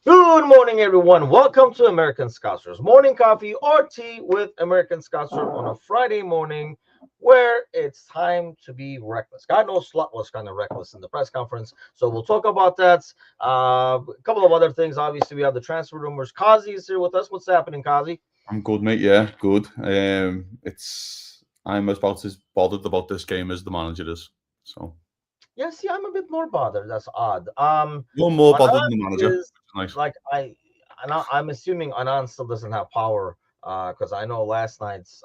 Good morning, everyone. Welcome to American Scousers Morning Coffee or Tea with American Scouser on a Friday morning where it's time to be reckless. God knows Slut was kind of reckless in the press conference, so we'll talk about that. A couple of other things. Obviously, we have the transfer rumors. Kazi is here with us. What's happening, Kazi? I'm good, mate. Yeah, good. I'm about as bothered about this game as the manager is. So Yeah, see, I'm a bit more bothered. That's odd. you're more bothered Anand than the manager, which is is nice. like I'm assuming Anand still doesn't have power because I know last night's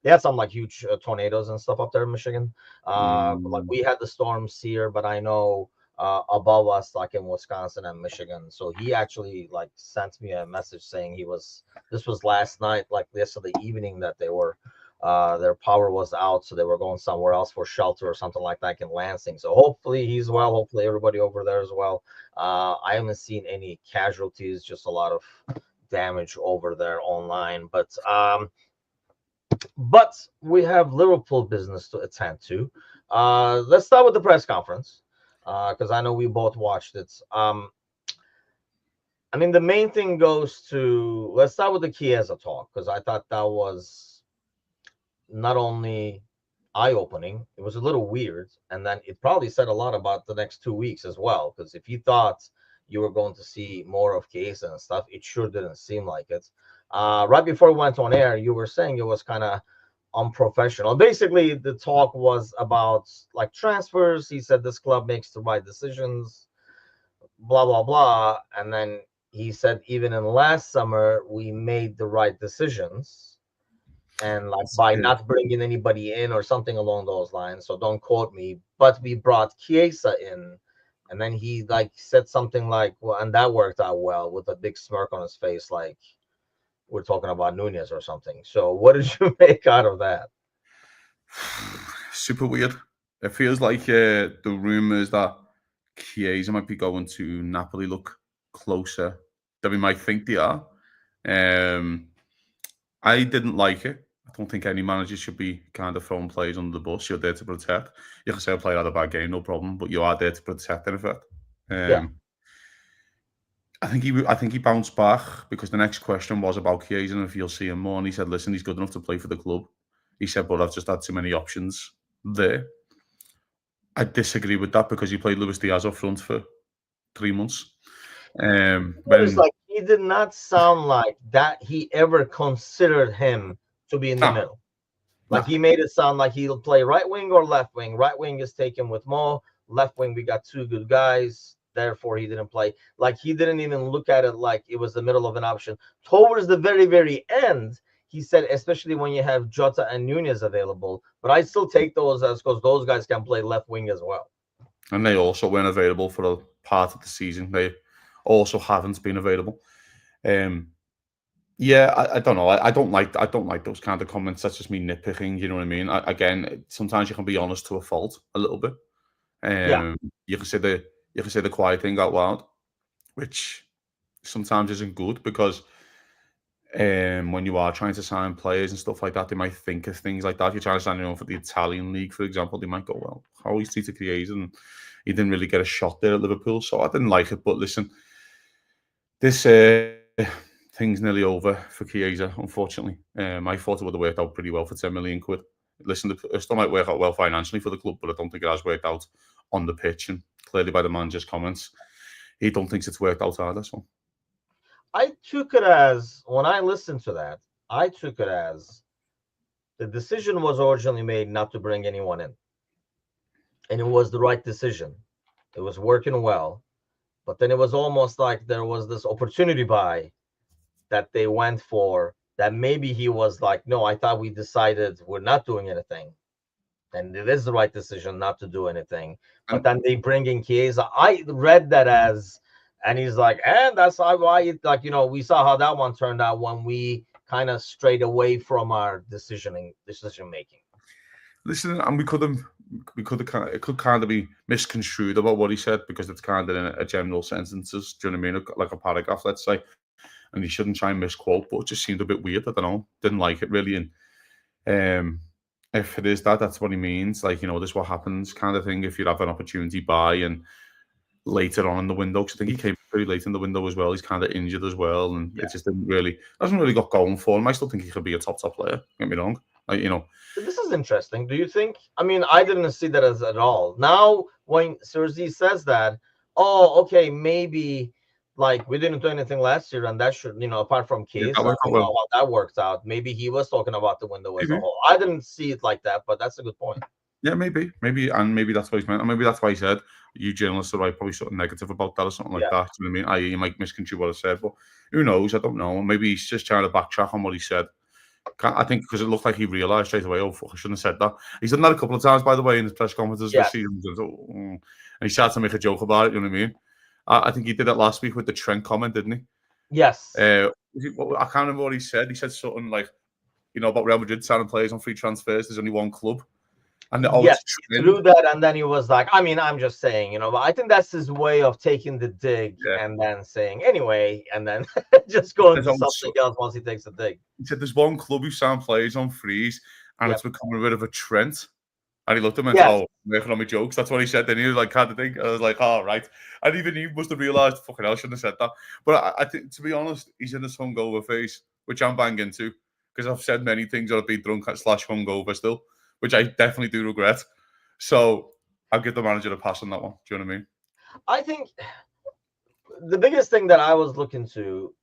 they had some like huge tornadoes and stuff up there in Michigan. Like Mm, we had the storms here, but I know above us, like in Wisconsin and Michigan. So he actually like sent me a message saying this was last night, like yesterday evening that they were their power was out, so they were going somewhere else for shelter or something like that in Lansing. So hopefully he's well. Hopefully everybody over there as well. I haven't seen any casualties, just a lot of damage over there online. But we have Liverpool business to attend to. Let's start with the press conference because I know we both watched it. I mean, the main thing goes to let's start with the Chiesa talk because I thought that was not only eye-opening, it was a little weird, and then it probably said a lot about the next 2 weeks as well. Because if you thought you were going to see more of Chiesa and stuff, it sure didn't seem like it. Right before we went on air, you were saying it was kind of unprofessional. Basically, the talk was about like transfers. He said this club makes the right decisions, blah blah blah, and then he said even in last summer we made the right decisions and like it's, by uh, not bringing anybody in or something along those lines. So don't quote me. But we brought Chiesa in, and then he like said something like, "Well," and that worked out well with a big smirk on his face, like we're talking about Nunez or something. So what did you make out of that? super weird. It feels like the rumors that Chiesa might be going to Napoli look closer than we might think they are. Um, I didn't like it. I don't think any manager should be kind of throwing players under the bus. You're there to protect. You can say a player had a bad game, no problem, but you are there to protect in effect. Yeah, Um, I think he bounced back because the next question was about Chiesa and if you'll see him more. And he said, "Listen, he's good enough to play for the club." He said, "But I've just had too many options there." I disagree with that because he played Luis Diaz up front for 3 months. notice When like he did not sound like that he ever considered him to be in the nah, middle. Like nah, he made it sound like he'll play right wing or left wing. Right wing is taken with Mo. Left wing, we got two good guys. Therefore, he didn't play. Like he didn't even look at it like it was the middle of an option. Towards the very, very end, he said, especially when you have Jota and Nunez available. But I still take those as because those guys can play left wing as well. and they also weren't available for a part of the season. They also haven't been available. Um, Yeah, I don't know. I don't like those kind of comments. That's just me nitpicking. You know what I mean? Again, sometimes you can be honest to a fault a little bit. Yeah. Um, you can say the quiet thing out loud, which sometimes isn't good because when you are trying to sign players and stuff like that, they might think of things like that. If you're trying to sign anyone for the Italian league, for example, they might go, "Well, how he's treated Chiesa and he didn't really get a shot there at Liverpool." So I didn't like it. But listen, this thing's nearly over for Chiesa, unfortunately. I thought it would have worked out pretty well for 10 million quid. Listen, it still might work out well financially for the club, but I don't think it has worked out on the pitch. And clearly, by the manager's comments, he don't think it's worked out either. So, I took it as when I listened to that, I took it as the decision was originally made not to bring anyone in. And it was the right decision. It was working well. But then it was almost like there was this opportunity buy that they went for that maybe he was like, no, I thought we decided we're not doing anything. And it is the right decision not to do anything. But and then they bring in Chiesa. I read that as, and he's like, and that's why, like, we saw how that one turned out when we kind of strayed away from our decision making. listen, and we could have it could kind of be misconstrued about what he said because it's kind of in a general sentences. Do you know what I mean? Like a paragraph, let's say, and you shouldn't try and misquote, but it just seemed a bit weird. I don't know. Didn't like it really, and Um, if it is that, that's what he means. Like, this is what happens, kind of thing. If you have an opportunity buy and later on in the window, because I think he came pretty late in the window as well. He's kind of injured as well, and it just hasn't really got going for him. I still think he could be a top player. Don't get me wrong, This is interesting. Do you think? I mean, I didn't see that as at all. Now, when Serzi says that, oh, okay, maybe like we didn't do anything last year, and that should, apart from Yeah, Keys, that worked out how well. that works out. Maybe he was talking about the window as a Maybe. whole. I didn't see it like that, but that's a good point. Yeah, maybe, and maybe that's what he's meant, and maybe that's why he said you journalists are right, probably something negative about that or something like that. Do you know what I mean? You might misconstrue what I said, but who knows? I don't know. Maybe he's just trying to backtrack on what he said. I think because it looked like he realised straight away, oh fuck, I shouldn't have said that. He's done that a couple of times, by the way, in his press conferences this season. And he started to make a joke about it. You know what I mean? I think he did it last week with the Trent comment, didn't he? Yes. I can't remember what he said. He said something like, about Real Madrid signing players on free transfers. There's only one club. And yes, through that, and then he was like, I mean, I'm just saying, but I think that's his way of taking the dig and then saying, anyway, and then just going to something else once he takes the dig. He said there's one club who signed players on frees, and it's becoming a bit of a trend. And he looked at him and said, oh, making on my jokes. That's what he said. Then he was like, kind of thing. I was like, oh, right. And even he must have realised, fucking hell, I shouldn't have said that. But I think, to be honest, he's in this hungover phase, which I'm banging to, because I've said many things that I've been drunk / hungover still, which I definitely do regret. So I'll give the manager a pass on that one. Do you know what I mean? I think the biggest thing that I was looking to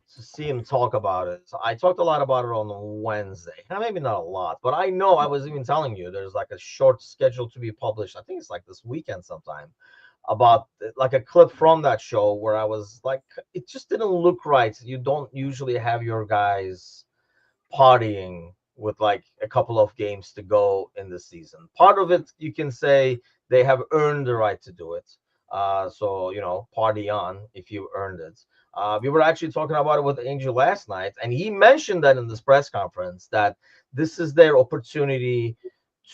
see him talk about it. So I talked a lot about it on Wednesday. Maybe not a lot, but I know I was even telling you there's like a short schedule to be published. I think it's like this weekend sometime, about like a clip from that show where I was like, it just didn't look right. You don't usually have your guys partying with like a couple of games to go in the season. Part of it, you can say they have earned the right to do it. So, party on if you earned it. We were actually talking about it with Angel last night, and he mentioned that in this press conference that this is their opportunity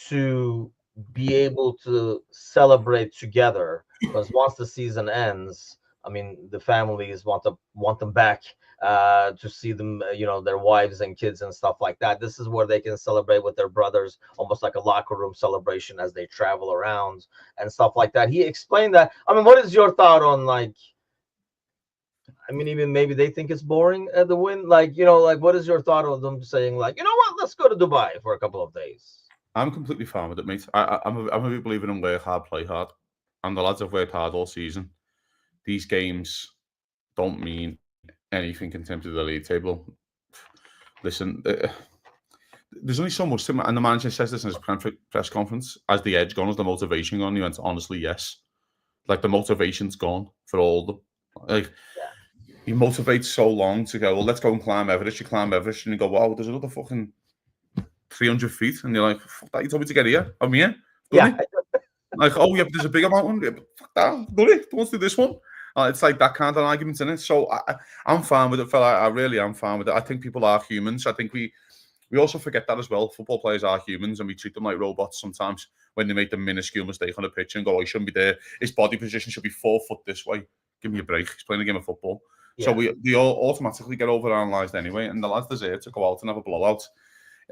to be able to celebrate together, because once the season ends, I mean, the families want them back to see them, their wives and kids and stuff like that. This is where they can celebrate with their brothers, almost like a locker room celebration as they travel around and stuff like that. He explained that. I mean, what is your thought on, like, I mean, even maybe they think it's boring at the win. Like, what is your thought of them saying, like, you know what, let's go to Dubai for a couple of days? I'm completely fine with it, mate. I'm a big believer in work hard, play hard. And the lads have worked hard all season. These games don't mean anything in terms of the league table. Listen, there's only so much to, and the manager says this in his press conference, as the edge gone, as the motivation gone. He went, honestly, yes. Like, the motivation's gone for all of them. Like, he motivates so long to go, well, let's go and climb Everest. You climb Everest and you go, wow, there's another fucking 300 feet. And you're like, fuck that, you told me to get here. I'm here. Done it. Like, oh, yeah, but there's a bigger mountain. Yeah, but fuck that, done it. Don't want to do this one. It's like that kind of argument in it. So I'm fine with it, fella. I really am fine with it. I think people are humans. I think we also forget that as well. Football players are humans, and we treat them like robots sometimes when they make the minuscule mistake on the pitch and go, oh, he shouldn't be there. His body position should be 4 foot this way. Give me a break. He's playing a game of football. Yeah. So we all automatically get overanalyzed anyway, and the lads deserve to go out and have a blowout.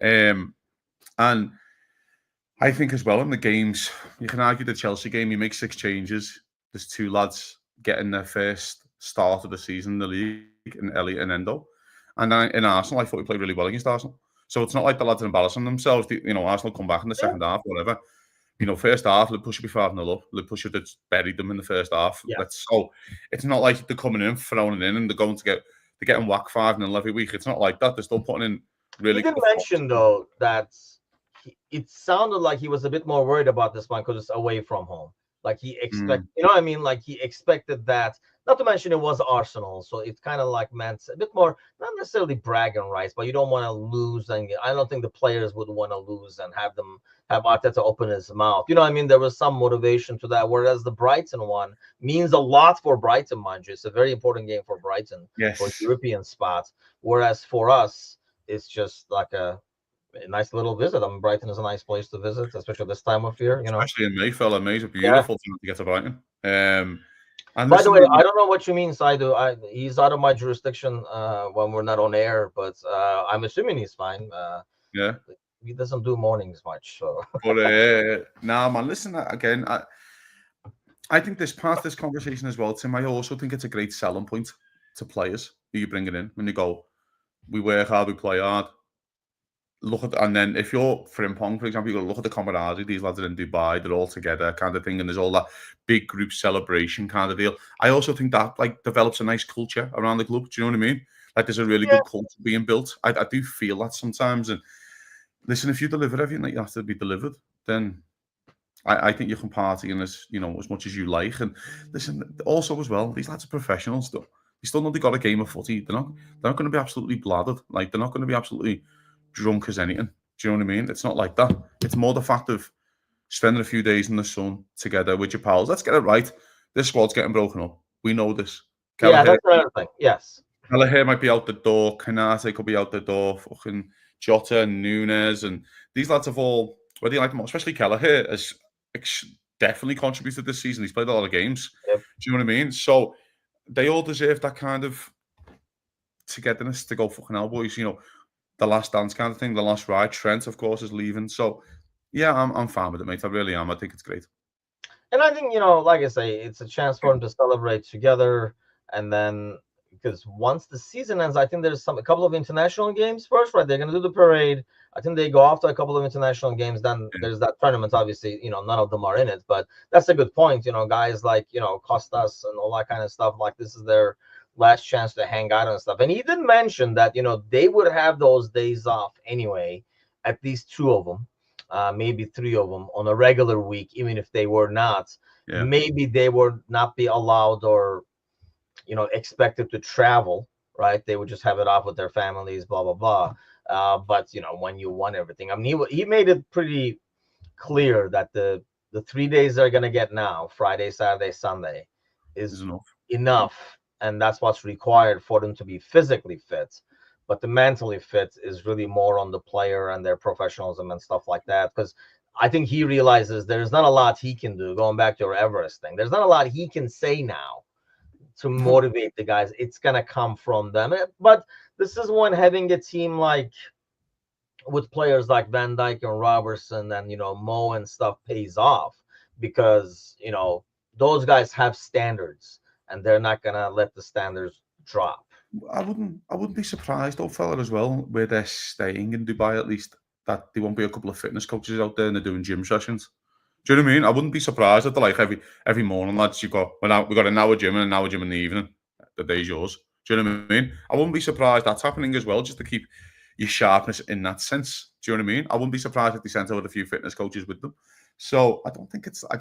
And I think as well in the games, you can argue the Chelsea game, you make 6 changes. There's 2 lads getting their first start of the season in the league, in Elliott and Endo. And in Arsenal, I thought we played really well against Arsenal. So it's not like the lads are embarrassing themselves. Arsenal come back in the second half, whatever. First half, Liverpool should be 5-0 up. Liverpool should have buried them in the first half. Yeah. So it's not like they're coming in, throwing it in, and they're getting whacked 5-0 every week. It's not like that. They're still putting in really. He did mention though that it sounded like he was a bit more worried about this one because it's away from home. Like he expected, you know what I mean? Like he expected that. Not to mention it was Arsenal, so it's kind of like meant a bit more, not necessarily bragging rights, but you don't want to lose, and I don't think the players would want to lose and have Arteta open his mouth. You know what I mean? There was some motivation to that, whereas the Brighton one means a lot for Brighton, mind you. It's a very important game for Brighton, for European spots, whereas for us, it's just like a nice little visit. I mean, Brighton is a nice place to visit, especially this time of year. Especially in Mayfella. May's a beautiful thing to get to Brighton. And by the way, I don't know what you mean, Saidu. He's out of my jurisdiction when we're not on air, but I'm assuming he's fine. He doesn't do mornings much, so. But nah, man. Listen, again, I think this part of this conversation as well, Tim. I also think it's a great selling point to players who you bring it in when you go, we work hard, we play hard. Look at, and then if you're Frimpong, for example, you got to look at the camaraderie. These lads are in Dubai, they're all together, kind of thing, and there's all that big group celebration kind of deal. I also think that like develops a nice culture around the club. Do you know what I mean? Like there's a really Yeah, good culture being built. I do feel that sometimes. And listen, if you deliver everything that you have to be delivered, then I think you can party in as as much as you like. And listen, also as well, these lads are professionals. Though you still know they got a game of footy. They're not going to be absolutely bladdered. Like they're not going to be absolutely drunk as anything. Do you know what I mean? It's not like that. It's more the fact of spending a few days in the sun together with your pals. Let's get it right. This squad's getting broken up. We know this. yeah, Kelleher, that's another thing. Yes. Kelleher might be out the door. Canate could be out the door. Fucking Jota and Nunes and these lads have all, whether you like them, especially Kelleher, has definitely contributed this season. He's played a lot of games. Yep. Do you know what I mean? So they all deserve that kind of togetherness to go fucking hell, boys. The last dance kind of thing, the last ride. Trent, of course, is leaving. So yeah, I'm fine with it, mate. I really am. I think it's great. And I think, like I say, it's a chance for them to celebrate together. And then, because once the season ends, I think there's a couple of international games first, right? They're going to do the parade. I think they go after a couple of international games. Then Yeah. there's that tournament. Obviously, none of them are in it, but that's a good point. Guys like, Costas and all that kind of stuff, like this is their last chance to hang out and stuff. And he did mention that, they would have those days off anyway, at least two of them. Maybe three of them on a regular week, even if they were not. Yeah. Maybe they would not be allowed or, expected to travel, right? They would just have it off with their families, blah, blah, blah. But, when you won everything, I mean, he made it pretty clear that the 3 days they're going to get now, Friday, Saturday, Sunday, is enough. And that's what's required for them to be physically fit. But the mentally fit is really more on the player and their professionalism and stuff like that. Because I think he realizes there's not a lot he can do. Going back to your Everest thing, there's not a lot he can say now to motivate the guys. It's gonna come from them. But this is when having a team like with players like Van Dijk and Robertson and Mo and stuff pays off, because those guys have standards and they're not gonna let the standards drop. I wouldn't be surprised though, fella, as well, where they're staying in Dubai at least, that there won't be a couple of fitness coaches out there and they're doing gym sessions. Do you know what I mean? I wouldn't be surprised if they're like every morning, lads, we got an hour gym and an hour gym in the evening. The day's yours. Do you know what I mean? I wouldn't be surprised that's happening as well, just to keep your sharpness in that sense. Do you know what I mean? I wouldn't be surprised if they sent out a few fitness coaches with them. So I don't think it's like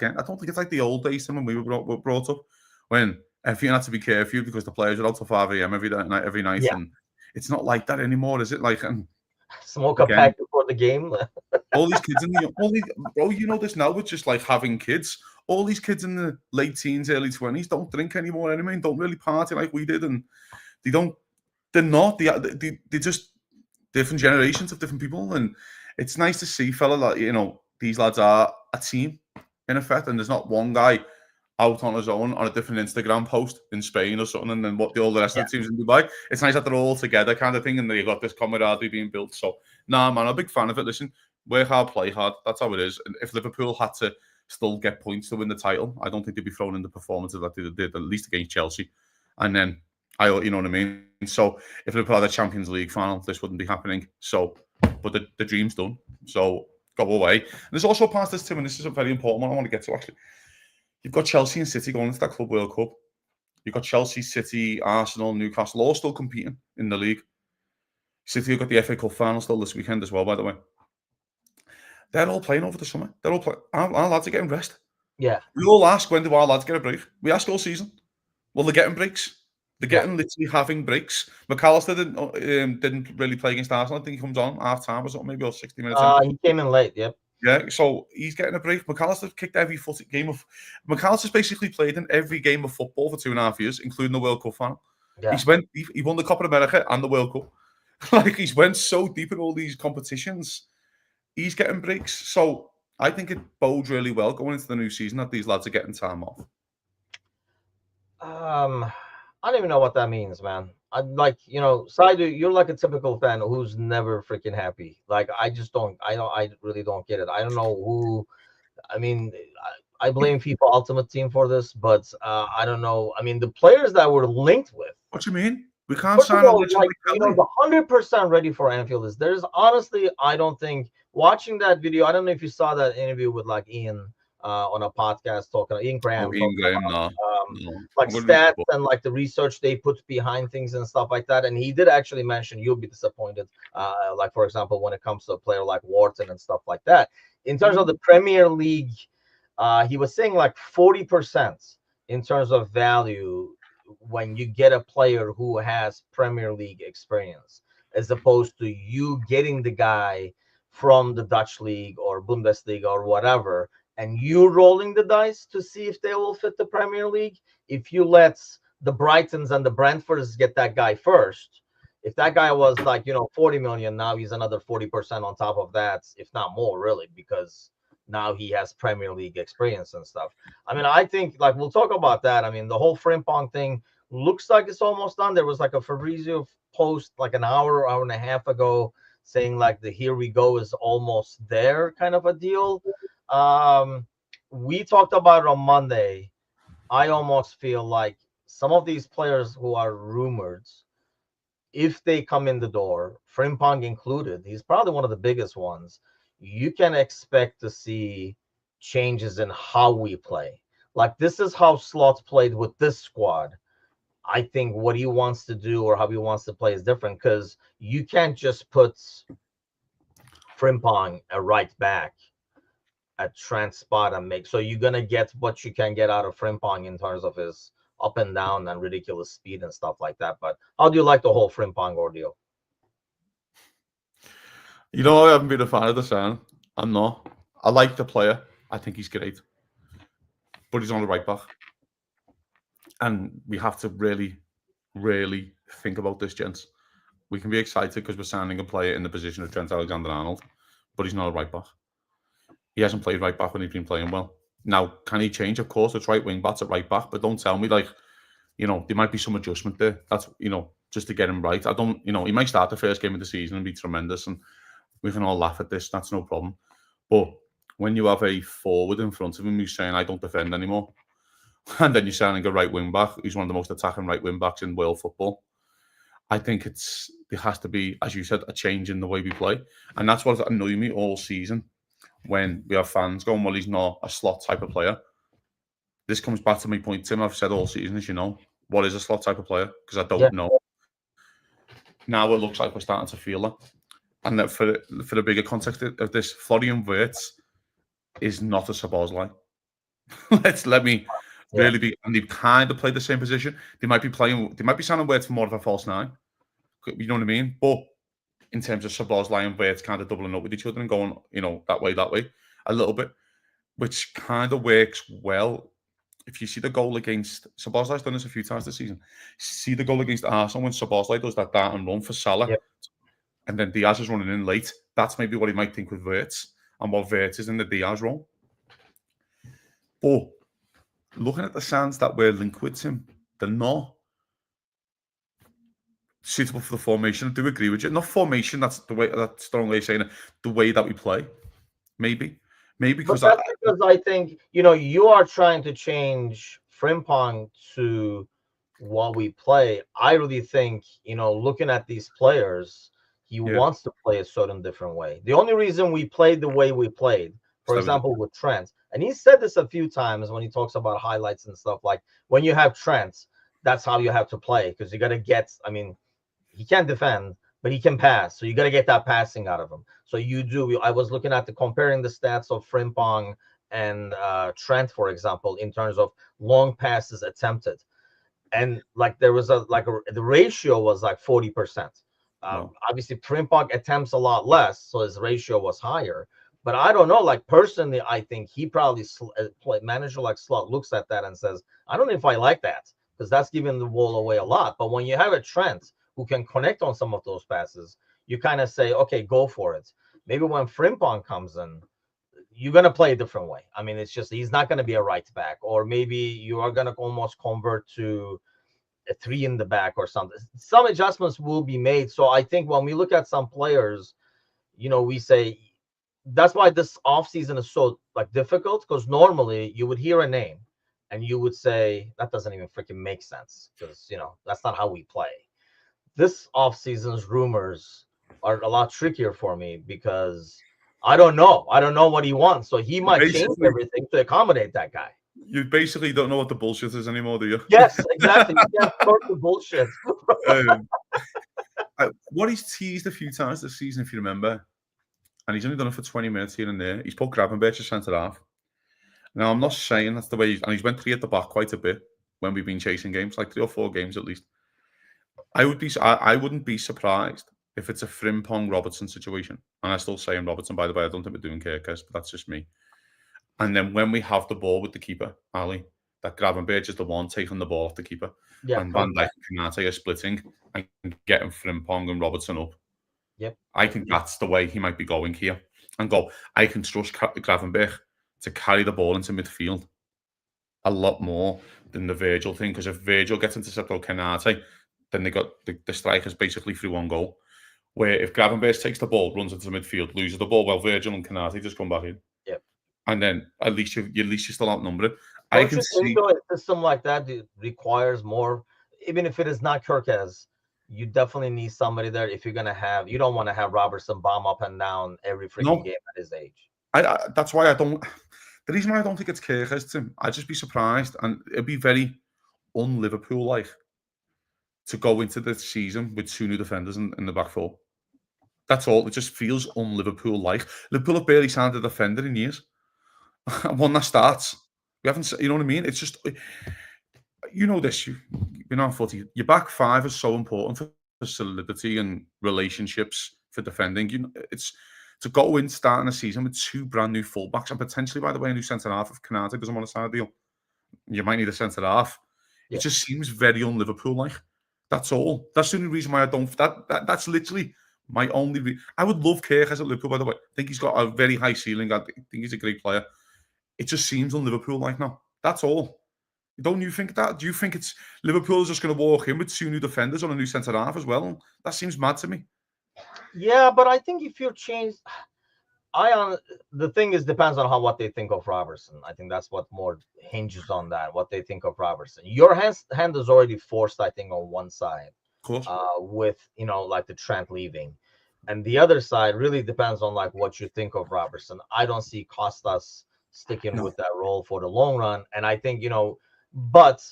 the old days when we were brought up, when everything had to be curfew because the players were out till 5 a.m. every night, Yeah. and it's not like that anymore, is it? Like, and smoke a pack before the game. all these kids bro, you know this now with just like having kids. All these kids in the late teens, early 20s don't drink anymore anyway, don't really party like we did, and they don't. They're not. They're just different generations of different people, and it's nice to see, fella, that these lads are a team in effect, and there's not one guy out on his own on a different Instagram post in Spain or something, and then all the rest of the teams in Dubai. It's nice that they're all together, kind of thing, and they've got this camaraderie being built. So, nah, man, I'm a big fan of it. Listen, work hard, play hard. That's how it is. And if Liverpool had to still get points to win the title, I don't think they'd be thrown in the performances that they did, at least against Chelsea. And then, you know what I mean? So, if Liverpool had a Champions League final, this wouldn't be happening. So, but the dream's done. So, go away. And there's also past this, Tim, and this is a very important one I want to get to, actually. You've got Chelsea and City going into that Club World Cup. You've got Chelsea, City, Arsenal, Newcastle, all still competing in the league. City have got the FA Cup final still this weekend as well, by the way. They're all playing over the summer. They're all playing. Our lads are getting rest. Yeah. We all ask, when do our lads get a break? We ask all season. Well, they're getting breaks. They're getting literally having breaks. McAllister didn't really play against Arsenal. I think he comes on half time or something, maybe, or 60 minutes. He came in late, yep. Yeah, so he's getting a break. McAllister kicked every game of. McAllister's basically played in every game of football for 2.5 years, including the World Cup final. Yeah. He won the Copa America and the World Cup. Like, he's went so deep in all these competitions. He's getting breaks. So I think it bodes really well going into the new season that these lads are getting time off. I don't even know what that means, man. Saidu, you're like a typical fan who's never freaking happy. Like, I really don't get it. I don't know who. I mean, I blame FIFA Ultimate Team for this, but I don't know. I mean, the players that were linked with. What do you mean? We can't First of sign a all, legend like like the Kelly. 100% ready for Anfield is there's honestly, I don't think watching that video. I don't know if you saw that interview with like Ian on a podcast talking, Ian Oh, Graham Ian talking Graham, about no. No. like I wouldn't stats but and like the research they put behind things and stuff like that. And he did actually mention you'll be disappointed, like for example, when it comes to a player like Wharton and stuff like that. In terms of the Premier League, he was saying like 40% in terms of value when you get a player who has Premier League experience, as opposed to you getting the guy from the Dutch league or Bundesliga or whatever, and you rolling the dice to see if they will fit the Premier League. If you let the Brightons and the Brentfords get that guy first, if that guy was like 40 million, now he's another 40% on top of that, if not more, really, because now he has Premier League experience and stuff. I mean, I think like we'll talk about that. I mean, the whole Frimpong thing looks like it's almost done. There was like a Fabrizio post like an hour and a half ago saying like the here we go is almost there kind of a deal. Um, we talked about it on Monday. I almost feel like some of these players who are rumored, if they come in the door, Frimpong included, he's probably one of the biggest ones. You can expect to see changes in how we play. Like this is how Slot played with this squad. I think what he wants to do or how he wants to play is different because you can't just put Frimpong a right back at Trent spot and make. So you're gonna get what you can get out of Frimpong in terms of his up and down and ridiculous speed and stuff like that. But how do you like the whole Frimpong ordeal? You know, I haven't been a fan of the sign. I'm not. I like the player. I think he's great. But he's on the right back. And we have to really, really think about this, gents. We can be excited because we're signing a player in the position of Trent Alexander-Arnold, but he's not a right back. He hasn't played right back when he's been playing well. Now, can he change? Of course, it's right wing back at right back, but don't tell me like, there might be some adjustment there. That's just to get him right. I don't, he might start the first game of the season and be tremendous, and we can all laugh at this. That's no problem. But when you have a forward in front of him who's saying, I don't defend anymore, and then you're signing a right wing back who's one of the most attacking right wing backs in world football, I think there has to be, as you said, a change in the way we play. And that's what annoyed me all season when we have fans going, well, he's not a slot type of player. This comes back to my point, Tim, I've said all season, as you know, what is a slot type of player? Because I Yeah. don't know. Now it looks like we're starting to feel that. And that for the bigger context of this, Florian Wirtz is not a Sabozlai. Let me Yeah. really be, and they've kind of played the same position. They might be signing Wirtz for more of a false nine. You know what I mean? But in terms of Sabozlai and Wirtz kind of doubling up with each other and going, that way, a little bit, which kind of works well. If you see the goal against Sabozlai's done this a few times this season. See the goal against Arsenal when Sabozlai does that dart and run for Salah, Yeah. and then Diaz is running in late. That's maybe what he might think with Wirtz and what Wirtz is in the Diaz role. But looking at the sands that we're linked with him, they're not suitable for the formation. I do agree with you. Not formation, that's the strong way of saying it. The way that we play, maybe But because that's because I think, you are trying to change Frimpong to what we play. I really think, looking at these players, he yeah, wants to play a certain different way. The only reason we played the way we played, for that was it. example, with Trent, and he said this a few times when he talks about highlights and stuff, like when you have Trent, that's how you have to play because you got to get, I mean, he can't defend, but he can pass. So you got to get that passing out of him. So you do. I was looking at comparing the stats of Frimpong and Trent, for example, in terms of long passes attempted, and like there was the ratio was like 40%. Wow. Obviously, Frimpong attempts a lot less, so his ratio was higher. But I don't know. Like personally, I think he probably manager like Slot looks at that and says, "I don't know if I like that because that's giving the ball away a lot." But when you have a Trent who can connect on some of those passes, you kind of say, "Okay, go for it." Maybe when Frimpong comes in, you're gonna play a different way. I mean, it's just he's not gonna be a right back, or maybe you are gonna almost convert to a three in the back or something. Some adjustments will be made. So I think when we look at some players, we say that's why this off season is so like difficult, because normally you would hear a name and you would say that doesn't even freaking make sense, because that's not how we play. This off season's rumors are a lot trickier for me because I don't know what he wants, so he might change Basically, everything to accommodate that guy. you basically don't know what the bullshit is anymore, do you? Yes, exactly. You can't sort the bullshit. um, what he's teased a few times this season, if you remember, and he's only done it for 20 minutes here and there. He's put Gravenberch as centre half. Now, I'm not saying that's the way and he's went three at the back quite a bit when we've been chasing games, like 3 or 4 games at least. I wouldn't be surprised if it's a Frimpong Robertson situation. And I still say Robertson, by the way. I don't think we're doing Kirkes, but that's just me. And then when we have the ball with the keeper, Ali, that Gravenberch is the one taking the ball off the keeper. Yeah, And Van Dijk and Canate are splitting and getting Frimpong and Robertson up. yep. I think that's the way he might be going here. And I can trust Gravenberch to carry the ball into midfield a lot more than the Virgil thing. Because if Virgil gets intercepted or Canate, then they got the strikers basically through one goal. Where if Gravenberch takes the ball, runs into the midfield, loses the ball, well, Virgil and Canate just come back in. Yep. And then at least you're still outnumbered. Don't I can you think see though a system like that requires more, even if it is not Kirkes, you definitely need somebody there if you're gonna have. You don't want to have Robertson bomb up and down every freaking no. game at his age. That's why I don't. The reason why I don't think it's Kirkes, Tim, I'd just be surprised, and it'd be very un-Liverpool like to go into the season with 2 new defenders in the back four. That's all. It just feels un-Liverpool like. Liverpool have barely signed a defender in years. One that starts. We haven't, you know what I mean? It's just, you know this. You've been on footy. Your back five is so important for solidity and relationships for defending. It's to go in starting a season with 2 brand new fullbacks and potentially, by the way, a new centre half if Canate doesn't want to sign a deal. You might need a centre half. Yeah. It just seems very un-Liverpool like. That's all. That's the only reason why I don't. That's literally my only. I would love Kirk as a Liverpool, by the way. I think he's got a very high ceiling. I think he's a great player. It just seems un-Liverpool like now. That's all. Don't you think that? Do you think it's Liverpool is just going to walk in with 2 new defenders on a new centre half as well? That seems mad to me. Yeah, but I think if you change, the thing is depends on what they think of Robertson. I think that's what more hinges on that, what they think of Robertson. Your hand is already forced, I think, on one side, Of course. with like the Trent leaving, and the other side really depends on like what you think of Robertson. I don't see Costas sticking with that role for the long run, and I think but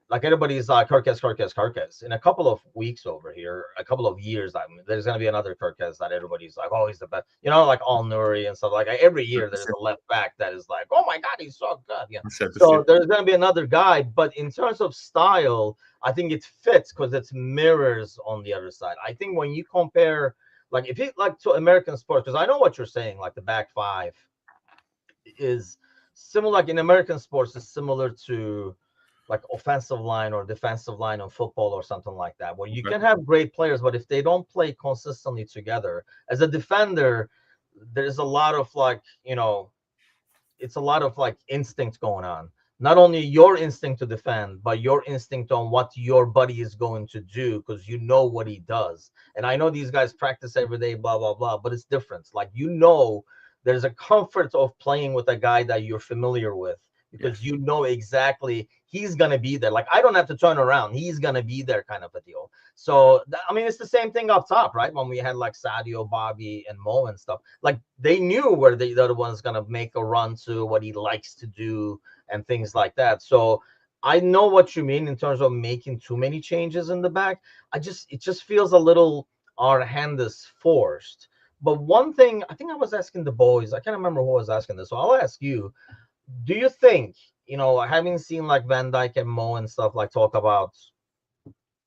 like everybody's like Kirkes. In a couple of weeks over here, a couple of years, there's gonna be another Kirkes that everybody's like, oh, he's the best. Like Al Nuri and stuff. Like every year, there's a left back that is like, oh my god, he's so good. Yeah. So there's gonna be another guy, but in terms of style, I think it fits because it's mirrors on the other side. I think when you compare, like if you like to American sports, because I know what you're saying, like the back five is similar. Like in American sports, is similar to like offensive line or defensive line in football or something like that, where you can have great players, but if they don't play consistently together, as a defender, there's a lot of like, it's a lot of like instinct going on. Not only your instinct to defend, but your instinct on what your buddy is going to do, because you know what he does. And I know these guys practice every day, blah, blah, blah, but it's different. Like, there's a comfort of playing with a guy that you're familiar with, because you know exactly he's going to be there. Like, I don't have to turn around. He's going to be there, kind of a deal. So, I mean, it's the same thing up top, right? When we had like Sadio, Bobby, and Mo and stuff, like they knew where the other one's going to make a run to, what he likes to do and things like that. So I know what you mean in terms of making too many changes in the back. It just feels a little, our hand is forced. But one thing, I think I was asking the boys, I can't remember who was asking this, so I'll ask you. Do you think, having seen like Van Dijk and Mo and stuff like talk about,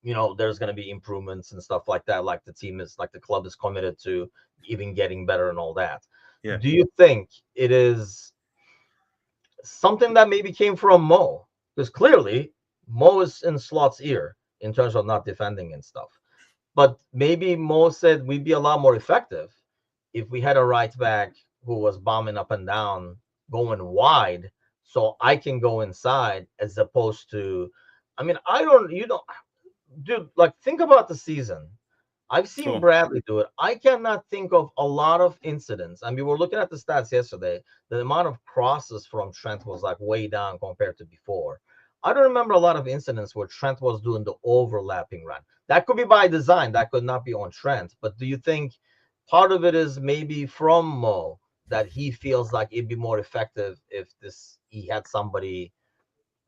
there's going to be improvements and stuff like that, like the team is, like the club is committed to even getting better and all that. Yeah. Do you think it is something that maybe came from Mo? Because clearly Mo is in Slot's ear in terms of not defending and stuff. But maybe Mo said we'd be a lot more effective if we had a right back who was bombing up and down, going wide, so I can go inside, as opposed to, I mean, dude, like think about the season. I've seen Sure. Bradley do it. I cannot think of a lot of incidents. I mean, we were looking at the stats yesterday. The amount of crosses from Trent was like way down compared to before. I don't remember a lot of incidents where Trent was doing the overlapping run. That could be by design. That could not be on Trent. But do you think part of it is maybe from Mo that he feels like it'd be more effective if this he had somebody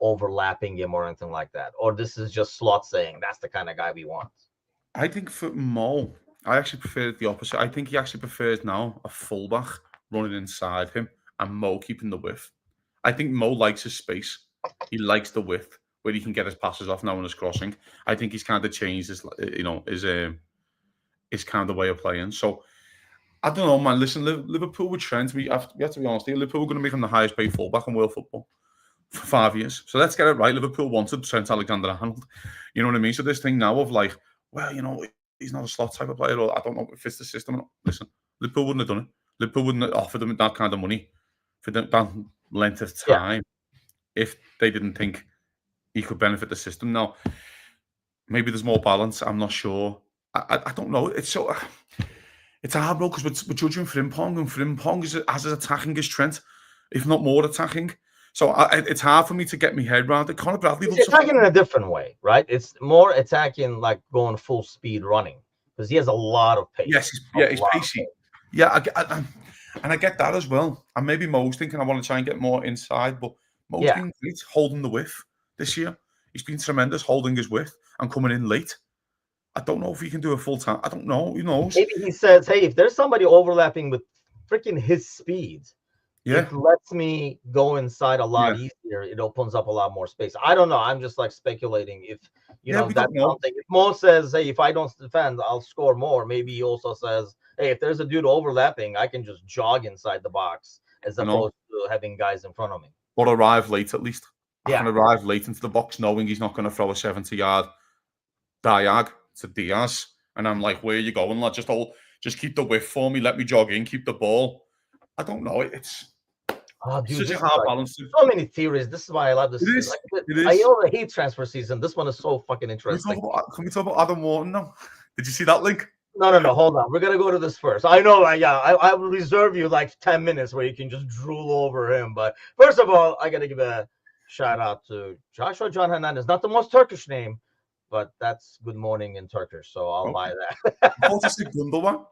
overlapping him or anything like that? Or this is just Slot saying that's the kind of guy we want? I think for Mo, I actually prefer the opposite. I think he actually prefers now a fullback running inside him and Mo keeping the width. I think Mo likes his space. He likes the width where he can get his passes off now when he's crossing. I think he's kind of changed his, his kind of way of playing. So I don't know, man. Listen, Liverpool with Trent, we have to be honest here. Liverpool are going to make him the highest paid fullback in world football for 5 years. So let's get it right. Liverpool wanted Trent Alexander-Arnold. You know what I mean? So this thing now of like, well, he's not a slot type of player, or I don't know if it fits the system or not. Listen, Liverpool wouldn't have done it. Liverpool wouldn't have offered him that kind of money for that length of Yeah. time if they didn't think he could benefit the system. Now, maybe there's more balance. I'm not sure. I don't know. It's a hard role because we're judging Frimpong, and Frimpong is as attacking as Trent, if not more attacking. So it's hard for me to get my head around it. Conor Bradley He's looks attacking in a different way, right? It's more attacking like going full speed running because he has a lot of pace. yes, he's pacey. Yeah, and I get that as well. And maybe Mo's thinking I want to try and get more inside, but Mo's been great holding the width this year. He's been tremendous holding his width and coming in late. I don't know if he can do a full time. I don't know. Who knows? Maybe he says, "Hey, if there's somebody overlapping with freaking his speed, it lets me go inside a lot easier. It opens up a lot more space." I don't know. I'm just like speculating. If that's something. If Mo says, "Hey, if I don't defend, I'll score more," maybe he also says, "Hey, if there's a dude overlapping, I can just jog inside the box as opposed to having guys in front of me." Or arrive late at least. I can arrive late into the box knowing he's not going to throw a 70-yard diag to Diaz. And I'm like, where are you going, lad? Just keep the width for me. Let me jog in, keep the ball. I don't know. It's such a hard balance. So many theories. This is why I love this. It is. I hate transfer season. This one is so fucking interesting. Can we talk about Adam Wharton now? Did you see that link? No. Hold on. We're gonna go to this first. I know. I will reserve you like 10 minutes where you can just drool over him. But first of all, I gotta give a shout out to Joshua John Hernandez. Not the most Turkish name, but that's good morning in Turkish, so I'll buy that. What's this Gundogan?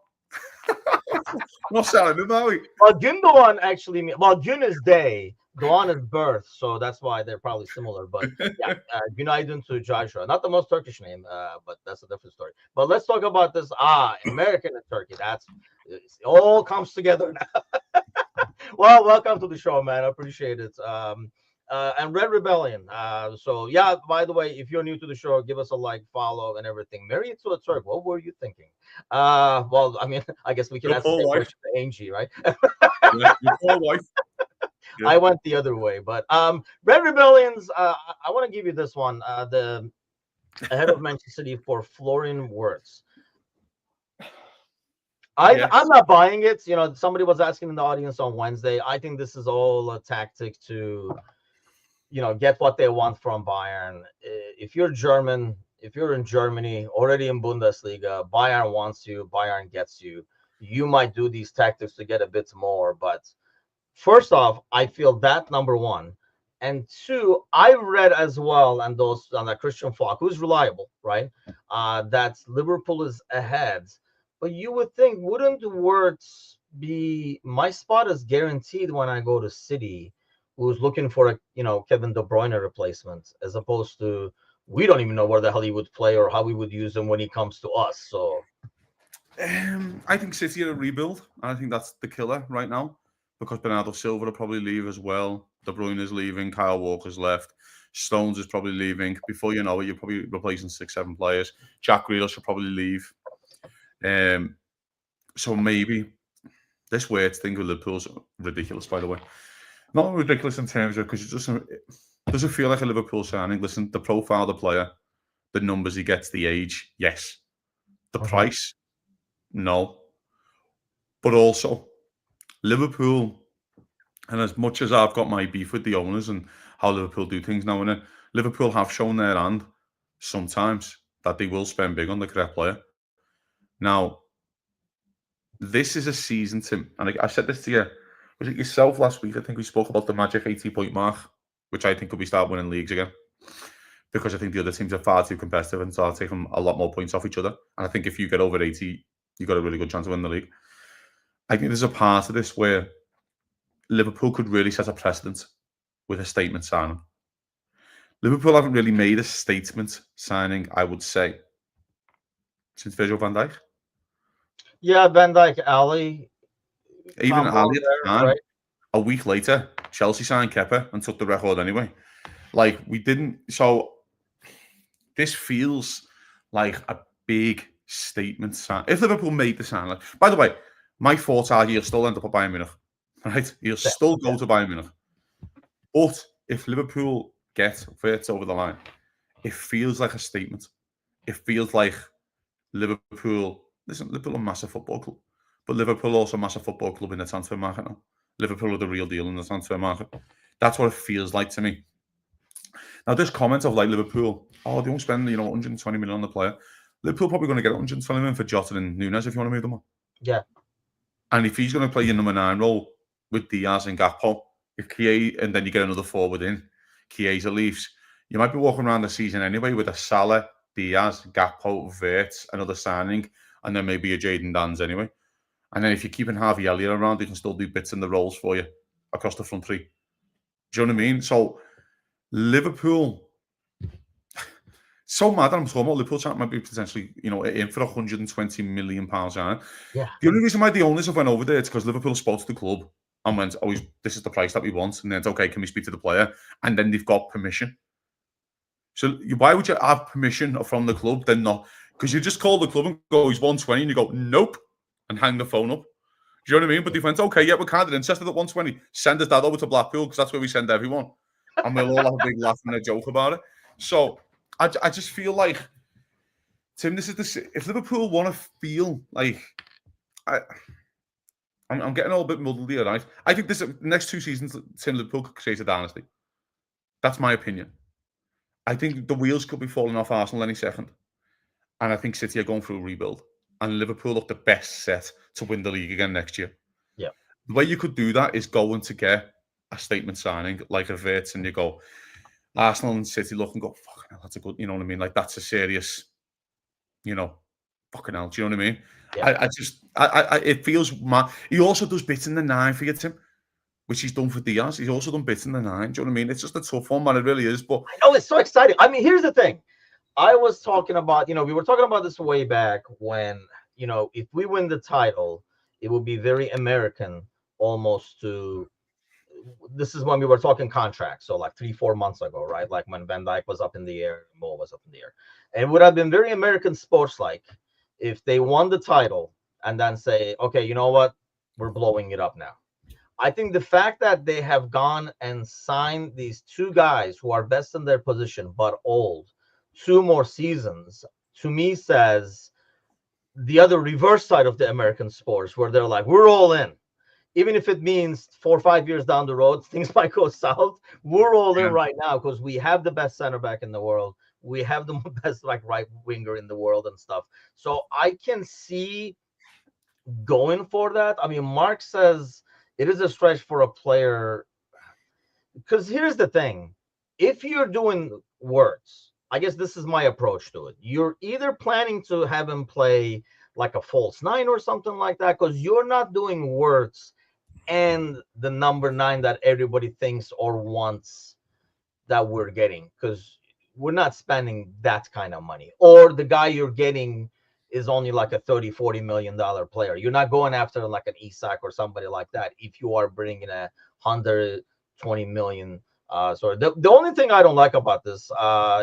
Not selling him, are we? Well, Gundogan actually means, Gün is day, Doğan is birth, so that's why they're probably similar. But yeah, Günaydın to Joshua. Not the most Turkish name, but that's a different story. But let's talk about this. American in Turkey. It all comes together now. Well, welcome to the show, man. I appreciate it. And Red Rebellion. So yeah, by the way, if you're new to the show, give us a like, follow, and everything. Married to a Turk. What were you thinking? Well, I mean, I guess we can ask the question to Angie, right? Your poor wife. Yeah. I went the other way, but Red Rebellions. I want to give you this one. The head of Manchester City for Frimpong Wirtz. I'm not buying it. Somebody was asking in the audience on Wednesday. I think this is all a tactic to get what they want from Bayern. If you're German, if you're in Germany, already in Bundesliga, Bayern wants you, Bayern gets you. You might do these tactics to get a bit more. But first off, I feel that number one. And two, I read as well, and that Christian Falk, who's reliable, right? That Liverpool is ahead. But you would think, wouldn't Wirtz be my spot is guaranteed when I go to City, who's looking for a Kevin De Bruyne replacement, as opposed to we don't even know where the hell he would play or how we would use him when he comes to us. So I think City are a rebuild. I think that's the killer right now, because Bernardo Silva will probably leave as well. De Bruyne is leaving. Kyle Walker's left. Stones is probably leaving. Before you know it, you're probably replacing 6-7 players. Jack Grealish should probably leave. So maybe this Wirtz thing with Liverpool's ridiculous, by the way. Not ridiculous in terms of, because it doesn't feel like a Liverpool signing. Listen, the profile of the player, the numbers he gets, the age, yes. The price, no. But also, Liverpool, and as much as I've got my beef with the owners and how Liverpool do things now and then, Liverpool have shown their hand sometimes that they will spend big on the correct player. Now, this is a season, Tim, and I said this to you. Was it yourself last week? I think we spoke about the magic 80-point mark, which I think could be start winning leagues again. Because I think the other teams are far too competitive and start taking a lot more points off each other. And I think if you get over 80, you've got a really good chance of winning the league. I think there's a part of this where Liverpool could really set a precedent with a statement signing. Liverpool haven't really made a statement signing, I would say, since Virgil van Dijk. Yeah, Van Dijk, Ali, Even combo Ali at the there, time, right? a week later, Chelsea signed Kepa and took the record anyway. Like, we didn't. So, this feels like a big statement sign. If Liverpool made the sign, by the way, my thoughts are he'll still end up at Bayern Munich, right? He'll still go to Bayern Munich. But if Liverpool get Wirtz over the line, it feels like a statement. It feels like Liverpool. Listen, Liverpool are a massive football club, but Liverpool also a massive football club in the transfer market now. Liverpool are the real deal in the transfer market. That's what it feels like to me. Now, this comment of like Liverpool, oh, they won't spend 120 million on the player. Liverpool probably going to get 120 million for Jota and Nunes if you want to move them on. Yeah. And if he's going to play your number 9 role with Diaz and Gakpo, if Chiesa, and then you get another forward in, Chiesa leaves, you might be walking around the season anyway with a Salah, Diaz, Gakpo, Wirtz, another signing, and then maybe a Jadon Danns anyway. And then if you're keeping Harvey Elliott around, he can still do bits in the roles for you across the front three. Do you know what I mean? So Liverpool, so mad that I'm talking about Liverpool might be potentially, in for £120 million. Yeah. The only reason why the owners have went over there is because Liverpool spoke to the club and went, oh, this is the price that we want. And then it's okay, can we speak to the player? And then they've got permission. So why would you have permission from the club then not? Because you just call the club and go, he's 120, and you go, nope, and hang the phone up. Do you know what I mean? But they went, okay, yeah, we're kind of interested at 120. Send us that over to Blackpool because that's where we send everyone. And we'll all have a big laugh and a joke about it. So I just feel like, Tim, this is if Liverpool want to feel like, I'm getting a little bit muddled here, right? I think the next 2 seasons, Tim, Liverpool could create a dynasty. That's my opinion. I think the wheels could be falling off Arsenal any second. And I think City are going through a rebuild. And Liverpool look the best set to win the league again next year. Yeah. The way you could do that is going to get a statement signing like a Wirtz, and you go, Arsenal and City look and go, fucking hell, that's a good, you know what I mean? Like, that's a serious, fucking hell, do you know what I mean? Yeah. It feels mad. He also does bits in the 9 for you, Tim, which he's done for Diaz. He's also done bits in the 9. Do you know what I mean? It's just a tough one, man. It really is. But I know, it's so exciting. I mean, here's the thing. I was talking about, we were talking about this way back when, if we win the title, it would be very American almost to, this is when we were talking contracts. So like 3-4 months ago, right? Like when Van Dijk was up in the air, Mo was up in the air. And it would have been very American sports-like if they won the title and then say, okay, you know what? We're blowing it up now. I think the fact that they have gone and signed these 2 guys who are best in their position, but old, 2 more seasons, to me says the other reverse side of the American sports where they're like, we're all in. Even if it means 4 or 5 years down the road, things might go south. We're all in right now because we have the best center back in the world. We have the best right winger in the world and stuff. So I can see going for that. I mean, Mark says it is a stretch for a player. Because here's the thing. If you're doing Wirtz, I guess this is my approach to it. You're either planning to have him play like a false 9 or something like that, because you're not doing Wirtz and the number 9 that everybody thinks or wants that we're getting, because we're not spending that kind of money. Or the guy you're getting is only like a $30-40 million player. You're not going after like an Isak or somebody like that if you are bringing a 120 million. So the only thing I don't like about this,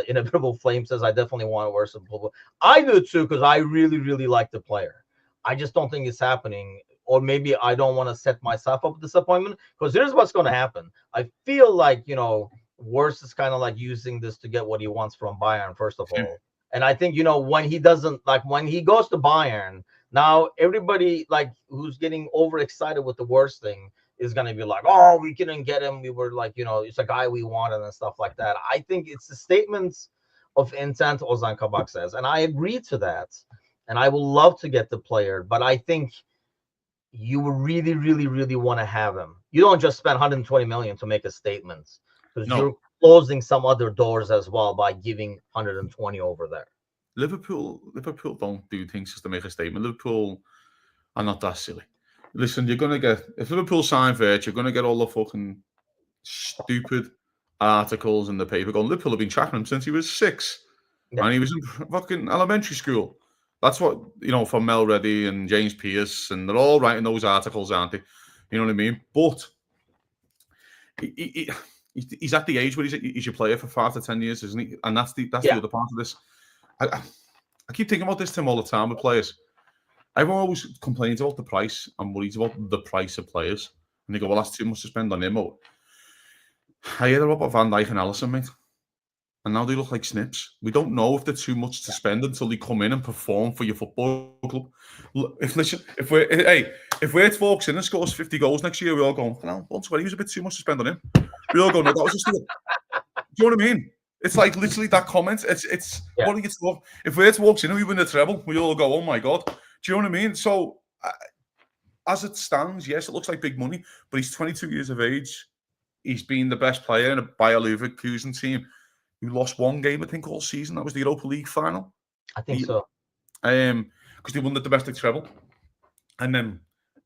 Inevitable Flame says, I definitely want to wear some football. I do too, because I really, really like the player. I just don't think it's happening. Or maybe I don't want to set myself up with disappointment, because here's what's going to happen. I feel like, Wirtz is kind of like using this to get what he wants from Bayern, first of all. And I think, when he doesn't, like when he goes to Bayern, now everybody like who's getting overexcited with the worst thing is going to be like, oh, we couldn't get him. We were like, it's a guy we wanted and stuff like that. I think it's the statements of intent Ozan Kabak says. And I agree to that. and I would love to get the player, but I think you really, really, really want to have him. You don't just spend 120 million to make a statement, because No, you're closing some other doors as well by giving 120 over there. Liverpool don't do things just to make a statement. Liverpool are not that silly. Listen, you're gonna get if Liverpool sign Wirtz, you're gonna get all the fucking stupid articles in the paper going, Liverpool have been tracking him since he was 6 Yeah, and he was in fucking elementary school. That's what, from Mel Reddy and James Pierce, and they're all writing those articles, aren't they? You know what I mean? But he's at the age where he's your player for 5 to 10 years, isn't he? And that's the yeah, other part of this. I keep thinking about this, Tim, all the time with players. Everyone always complains about the price and worries about the price of players. And they go, well, that's too much to spend on him. I hear about Van Dijk and Alisson, mate. And now they look like snips. We don't know if they're too much to spend until they come in and perform for your football club. If Wirtz walks in and scores 50 goals next year, we all go, well, once he was a bit too much to spend on him. We all go, no, that was a steal. Do you know what I mean? It's like literally that comment. It's what do you talk? If Wirtz walks in and we win the treble, we all go, oh my God. Do you know what I mean? So as it stands, yes, it looks like big money, but he's 22 years of age. He's been the best player in a Bayer Leverkusen team who lost one game, I think, all season. That was the Europa League final. I think so. Because they won the domestic treble and then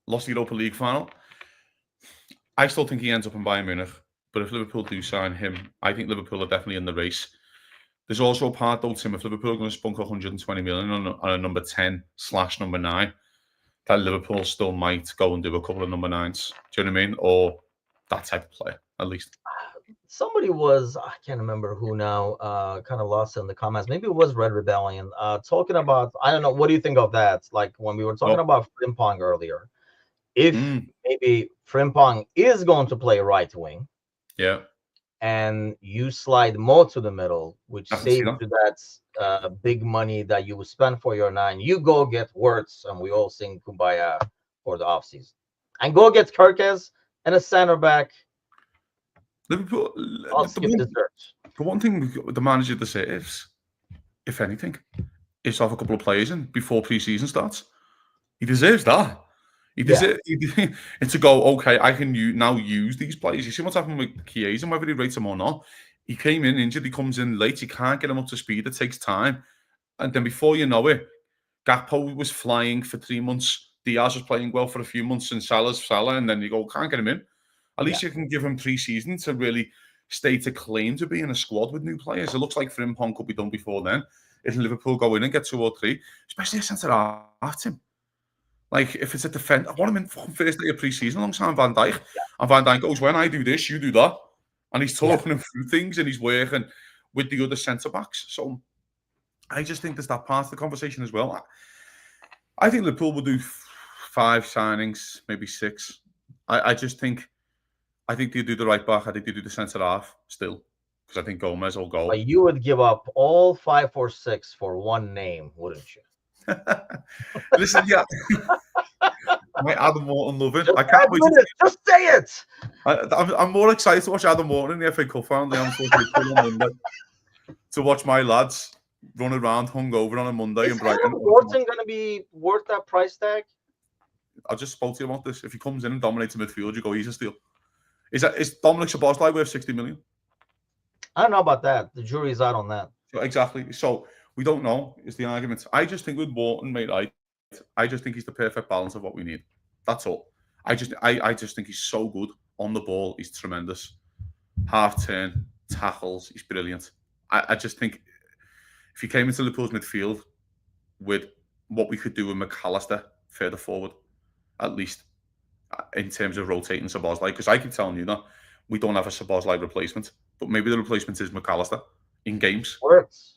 lost the Europa League final. I still think he ends up in Bayern Munich. But if Liverpool do sign him, I think Liverpool are definitely in the race. There's also a part, though, Tim, if Liverpool are going to spunk 120 million on a number 10/number 9, that Liverpool still might go and do a couple of number 9s. Do you know what I mean? Or that type of player, at least. Somebody was, I can't remember who now, kind of lost in the comments. Maybe it was Red Rebellion, talking about, I don't know, what do you think of that? Like when we were talking about Frimpong earlier, if maybe Frimpong is going to play right wing, yeah, and you slide Mo to the middle, which saves you that big money that you would spend for your 9. You go get Wirtz, and we all sing Kumbaya for the offseason. And go get Kirkes and a center back. Liverpool, the one thing the manager deserves, if anything, is to have a couple of players in before pre-season starts. He deserves that. He deserves it to go, okay, I can now use these players. You see what's happening with Chiesa, whether he rates him or not. He came in injured, he comes in late, you can't get him up to speed, it takes time. And then before you know it, Gakpo was flying for 3 months, Diaz was playing well for a few months, and Salah, and then you go, can't get him in. At least you can give him pre-season to really state a claim to be in a squad with new players. It looks like Frimpong could be done before then. If Liverpool go in and get 2 or 3, especially a centre-half team. Like, if it's a defence, I want him in first day of pre-season alongside Van Dijk. And Van Dijk goes, when I do this, you do that. And he's talking him through things and he's working with the other centre-backs. So I just think there's that part of the conversation as well. I think Liverpool will do 5 signings, maybe 6. I think they do the right back. I think they do the centre-half still. Because I think Gomez will go. But you would give up all 5 or 6 for one name, wouldn't you? Listen, yeah. My Adam Morton love it. I can't wait. Just say it. I'm more excited to watch Adam Morton in the FA Cup final than I'm to watch my lads run around hungover on a Monday in Brighton. Morton going to be worth that price tag? I just spoke to you about this. If he comes in and dominates the midfield, you go, he's a steal. Is Dominic Szoboszlai worth 60 million? I don't know about that. The jury's out on that. Exactly. So we don't know, is the argument. I just think with Morton, mate, I just think he's the perfect balance of what we need. That's all. I just think he's so good on the ball. He's tremendous. Half turn, tackles, he's brilliant. I just think if he came into Liverpool's midfield with what we could do with McAllister further forward, at least in terms of rotating Szoboszlai, because I keep telling you that we don't have a Szoboszlai replacement, but maybe the replacement is McAllister in games. Works.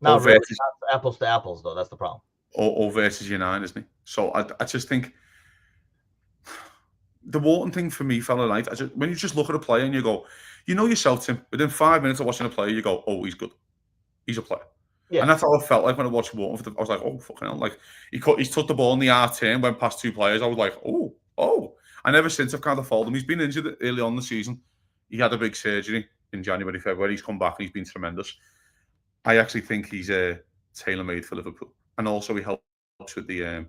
Not really, not apples to apples, though. That's the problem. Or versus your 9, isn't he? So I just think the Wharton thing for me, fella, right? When you just look at a player and you go, you know yourself, Tim, within 5 minutes of watching a player, you go, oh, he's good. He's a player. Yeah. And that's how I felt like when I watched Wharton. I was like, oh, fucking hell. Like, he's took the ball in the half-turn, went past 2 players. I was like, oh. And ever since, I've kind of followed him. He's been injured early on in the season. He had a big surgery in January, February. He's come back and he's been tremendous. I actually think he's tailor-made for Liverpool. and also he helps with you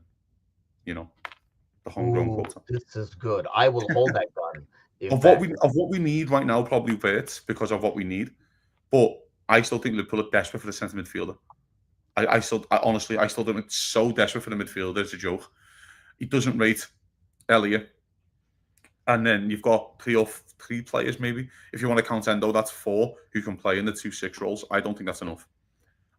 know, the homegrown Ooh, quota. this is good. I will hold that gun if Of what that. we need right now, probably Wirtz because of what we need. But I still think Liverpool are desperate for the centre midfielder. Honestly, I still think it's so desperate for the midfielder. It's a joke. He doesn't rate Elliot, and then you've got three players maybe. If you want to count Endo, that's four who can play in the 2-6 roles. I don't think that's enough.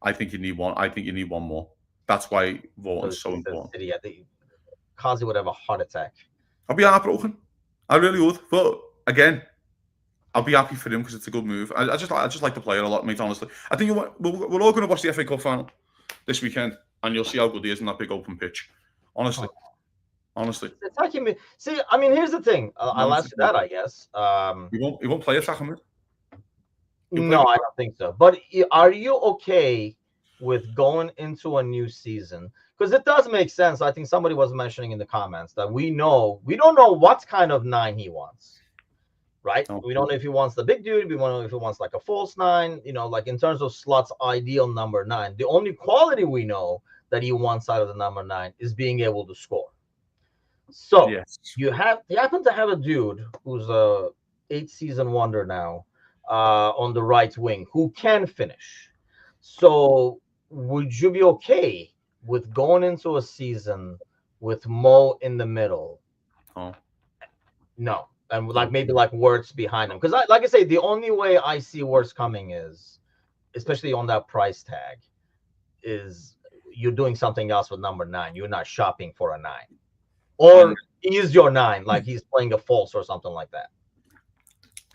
I think you need one. I think you need one more. That's why So Wharton's so he says important. City. I think Kazi would have a heart attack. I'll be heartbroken. I really would. But again, I'll be happy for him because it's a good move. I just like the player a lot, mate. Honestly, I think we're all going to watch the FA Cup final this weekend, and you'll see how good he is in that big open pitch. Honestly, honestly, Attacking me. See, I mean, here's the thing. I'll ask you that, I guess. He won't play attacking mid. He'll play. No, I don't think so. But are you okay with going into a new season? Because it does make sense. I think somebody was mentioning in the comments that we don't know what kind of nine he wants, right? No. We don't know if he wants the big dude. We don't know if he wants like a false nine. Like in terms of slots, ideal number 9. The only quality we know that he wants out of the number 9 is being able to score. So Yes. you happen to have a dude who's a 8-season wonder now on the right wing who can finish. So would you be okay with going into a season with Mo in the middle? Oh. No. And like maybe like Wirtz behind him. Because like I say, the only way I see Wirtz coming is, especially on that price tag, is you're doing something else with number 9. You're not shopping for a 9. Or he is your 9, like he's playing a false or something like that.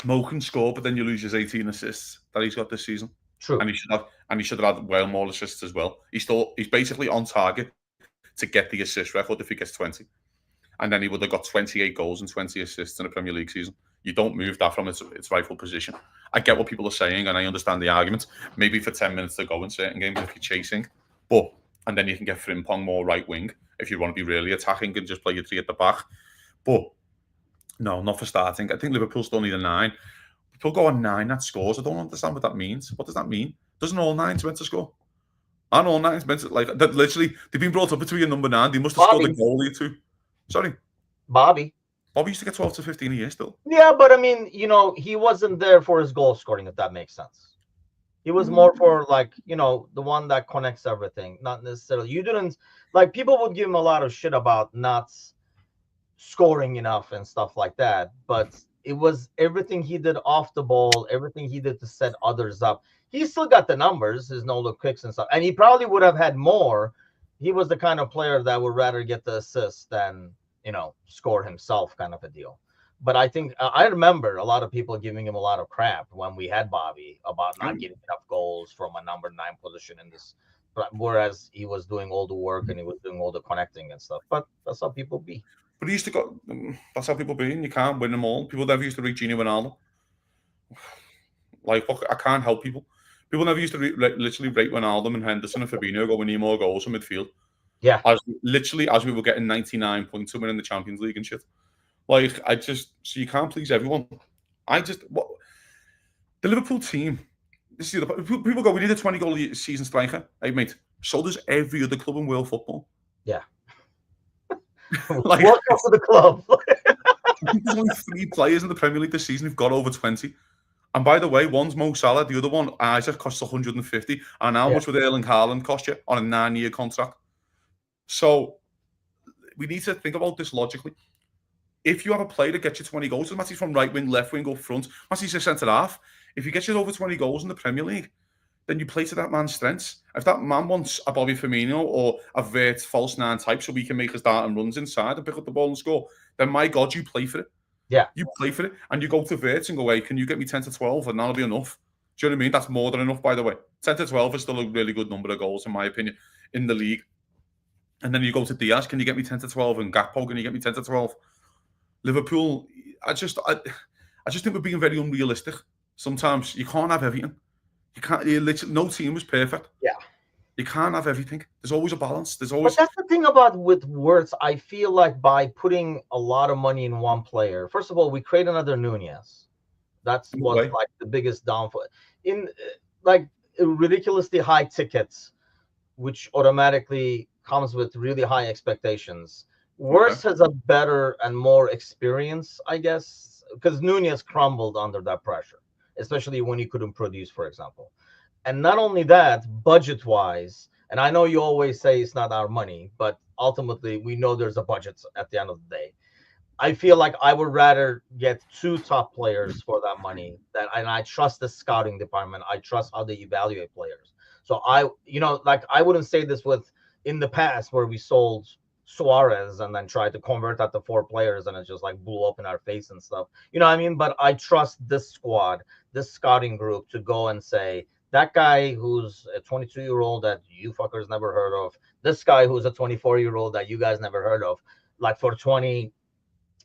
Mo can score, but then you lose his 18 assists that he's got this season. True. And he should have had well more assists as well. He's basically on target to get the assist record if he gets 20. And then he would have got 28 goals and 20 assists in a Premier League season. You don't move that from its rightful position. I get what people are saying, and I understand the argument. Maybe for 10 minutes to go in certain games if you're chasing. And then you can get Frimpong more right wing if you want to be really attacking and just play your 3 at the back. But no, not for starting. I think Liverpool still need a 9. People go on 9 that scores. I don't understand what that means. What does that mean? Doesn't all 9s meant to score? Aren't all 9s meant to, like, that literally, they've been brought up between number 9. They must have scored a goal or two. Sorry. Bobby used to get 12 to 15 a year still. Yeah, but I mean, he wasn't there for his goal scoring, if that makes sense. He was more for, like, the one that connects everything, not necessarily. You didn't, like, people would give him a lot of shit about not scoring enough and stuff like that, but it was everything he did off the ball, everything he did to set others up. He still got the numbers, his no-look kicks and stuff, and he probably would have had more. He was the kind of player that would rather get the assist than score himself, kind of a deal. But I think I remember a lot of people giving him a lot of crap when we had Bobby about not getting enough goals from a number 9 position in this, whereas he was doing all the work and he was doing all the connecting and stuff. But that's how people be. But he used to go. That's how people be, and you can't win them all. People never used to rate Gini Ronaldo. Like, I can't help people. People never used to literally rate Ronaldo and Henderson and Fabinho go, we need more goals in midfield. Yeah. As we were getting 99 points to win in the Champions League and shit. Like, so you can't please everyone. The Liverpool team, people go, we need a 20-goal season striker. Hey, mate, so does every other club in world football. Yeah. Like, welcome to the club. There's only 3 players in the Premier League this season who've got over 20. And by the way, one's Mo Salah, the other one, Isaac, costs 150. And how much would Erling Haaland cost you on a 9-year contract? So we need to think about this logically. If you have a player that gets you 20 goals, doesn't matter if he's from right wing, left wing, up front, matter if he's a centre half. If he gets you over 20 goals in the Premier League, then you play to that man's strengths. If that man wants a Bobby Firmino or a Wirtz false 9 type so we can make his dart and runs inside and pick up the ball and score, then my God, you play for it. Yeah. You play for it. And you go to Wirtz and go, hey, can you get me 10 to 12? And that'll be enough. Do you know what I mean? That's more than enough, by the way. 10 to 12 is still a really good number of goals, in my opinion, in the league. And then you go to Diaz, can you get me 10 to 12? And Gakpo, can you get me 10 to 12? Liverpool, I just think we're being very unrealistic. Sometimes you can't have everything. Literally, no team is perfect. Yeah. You can't have everything. There's always a balance. But that's the thing about with Wirtz. I feel like by putting a lot of money in one player, first of all, we create another Nunez. That's what's like the biggest downfall. In like ridiculously high tickets, which automatically comes with really high expectations. Okay. Worse has a better and more experience, I guess, because Nunez crumbled under that pressure, especially when he couldn't produce, for example. And not only that, budget wise, and I know you always say it's not our money, but ultimately we know there's a budget at the end of the day. I feel like I would rather get two top players for that money. And I trust the scouting department. I trust how they evaluate players. So like I wouldn't say this with in the past where we sold Suarez and then tried to convert that to four players and it just like blew up in our face and stuff. You know what I mean? But I trust this squad, this scouting group to go and say that guy who's a 22-year-old that you fuckers never heard of, this guy who's a 24-year-old that you guys never heard of, like for 20,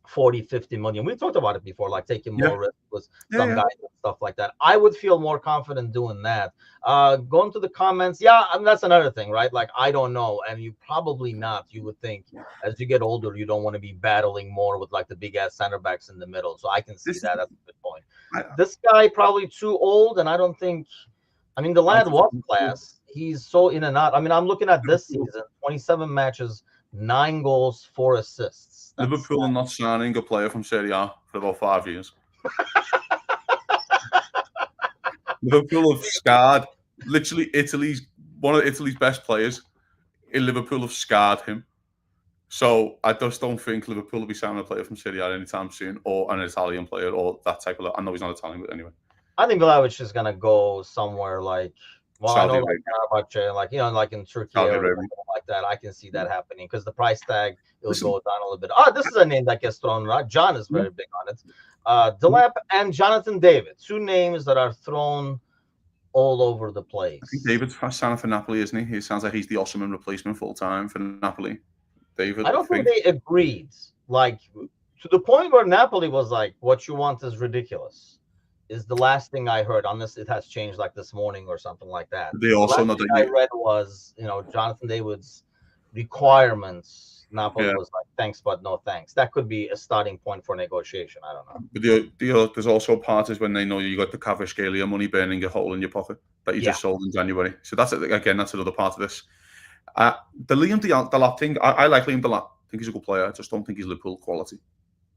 40, 50 million. We talked about it before, like taking Yeah. more risk with Yeah. some Yeah. guys and stuff like that. I would feel more confident doing that. Going to the comments, yeah, I mean, that's another thing, right? Like, I don't know. And you probably not. You would think as you get older, you don't want to be battling more with like the big ass center backs in the middle. So I can see This is. that. That's a good point. I, This guy probably too old, and I don't think. I mean, the I lad just was class. He's so in and out. I mean, I'm looking at this Liverpool, season, 27 matches, 9 goals, 4 assists. That's Liverpool are not signing a player from Serie A for about 5 years. Liverpool have scarred literally one of Italy's best players. In Liverpool have scarred him. So I just don't think Liverpool will be signing a player from Serie A anytime soon, or an Italian player, or that type of. I know he's not Italian, but anyway, I think Vlahovic is gonna go somewhere like, well, I Saudi know like Arabia, Fenerbahce, like like in Turkey Saudi or Arabia. something like that. I can see that happening because the price tag it'll Listen, go down a little bit. Oh, this is a name that gets thrown around. John is yeah, very big on it. Delap and Jonathan David, two names that are thrown all over the I think place. David's signing for Napoli, isn't he? He sounds like he's the Osman replacement full time for Napoli. David, I I don't think think. they agreed, like to the point where Napoli was like, "What you want is ridiculous." Is the last thing I heard. Unless it has changed, like this morning or something like that. They The also last know thing that I read was, Jonathan David's requirements. Napoli yeah. was like, "Thanks, but no thanks." That could be a starting point for negotiation. I don't know. But there's also parties when they know you got the Kvaratskhelia money burning a hole in your pocket that you Yeah, just sold in January. So that's again, that's another part of this. The Liam Delap thing, I like Liam Delap. I think he's a good player. I just don't think he's Liverpool quality.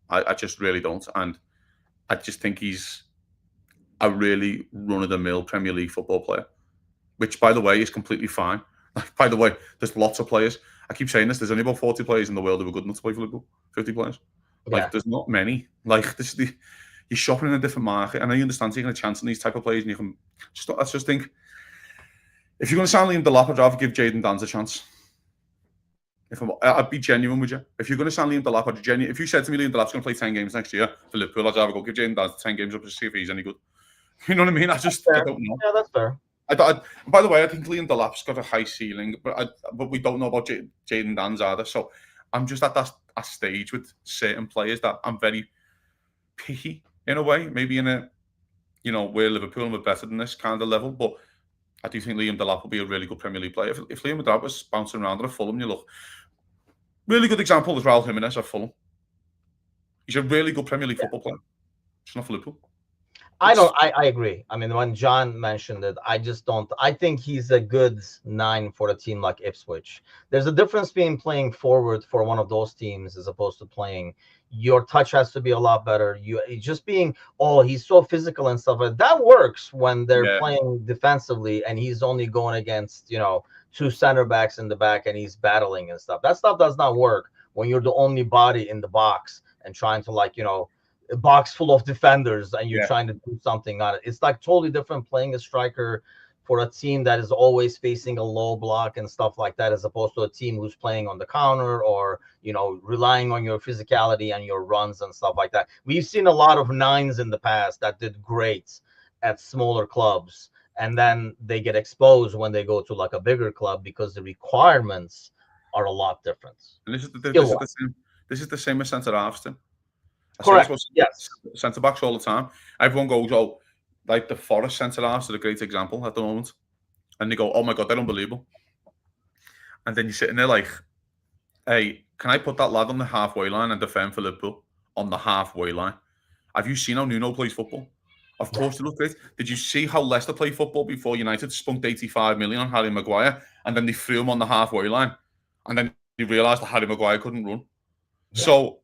I just really don't. And I just think he's a really run-of-the-mill Premier League football player, which, by the way, is completely fine. Like, by the way, there's lots of players. I keep saying this. There's only about 40 players in the world who are good enough to play for Liverpool. 50 players. yeah. Like, there's not many. Like, you're shopping in a different market, and I understand taking a chance on these type of players, and you can I just think if you're going to sign Liam Delap, I'd rather give Jaden Dans a chance. I'd be genuine with you. If you're going to sign Liam Delap, if you said to me Liam Delap's going to play 10 games next year for Liverpool, I'd rather go give Jaden Dans 10 games up to see if he's any good. You know what I mean? I That's don't fair. know. Yeah, that's fair. By the way, I think Liam Delap's got a high ceiling, but we don't know about Jaden Dans either. So I'm just at that stage with certain players that I'm very picky in a way, maybe in a, where Liverpool and we're better than this kind of level. But I do think Liam Delap will be a really good Premier League player. If Liam Delap was bouncing around at Fulham, you look, really good example is Raul Jimenez at Fulham. He's a really good Premier League football player. It's not for Liverpool. I agree. I mean, when John mentioned it, I just don't. I think he's a good 9 for a team like Ipswich. There's a difference between playing forward for one of those teams as opposed to playing. Your touch has to be a lot better. You just being, oh, he's so physical and stuff like that works when they're Yeah. playing defensively and he's only going against, two center backs in the back and he's battling and stuff. That stuff does not work when you're the only body in the box and trying to a box full of defenders and you're trying to do something on it. It's like totally different playing a striker for a team that is always facing a low block and stuff like that, as opposed to a team who's playing on the counter or, relying on your physicality and your runs and stuff like that. We've seen a lot of 9s in the past that did great at smaller clubs. And then they get exposed when they go to like a bigger club because the requirements are a lot different. And this is the same as centre halves. I say Correct. this Yes. centre backs all the time. Everyone goes, oh, like the Forest centre halves are a great example at the moment, and they go, oh my god, they're unbelievable. And then you're sitting there like, hey, can I put that lad on the halfway line and defend for Liverpool on the halfway line? Have you seen how Nuno plays football? Of course, they look great. Did you see how Leicester play football before United spunked 85 million on Harry Maguire, and then they threw him on the halfway line, and then they realised that Harry Maguire couldn't run? Yeah. So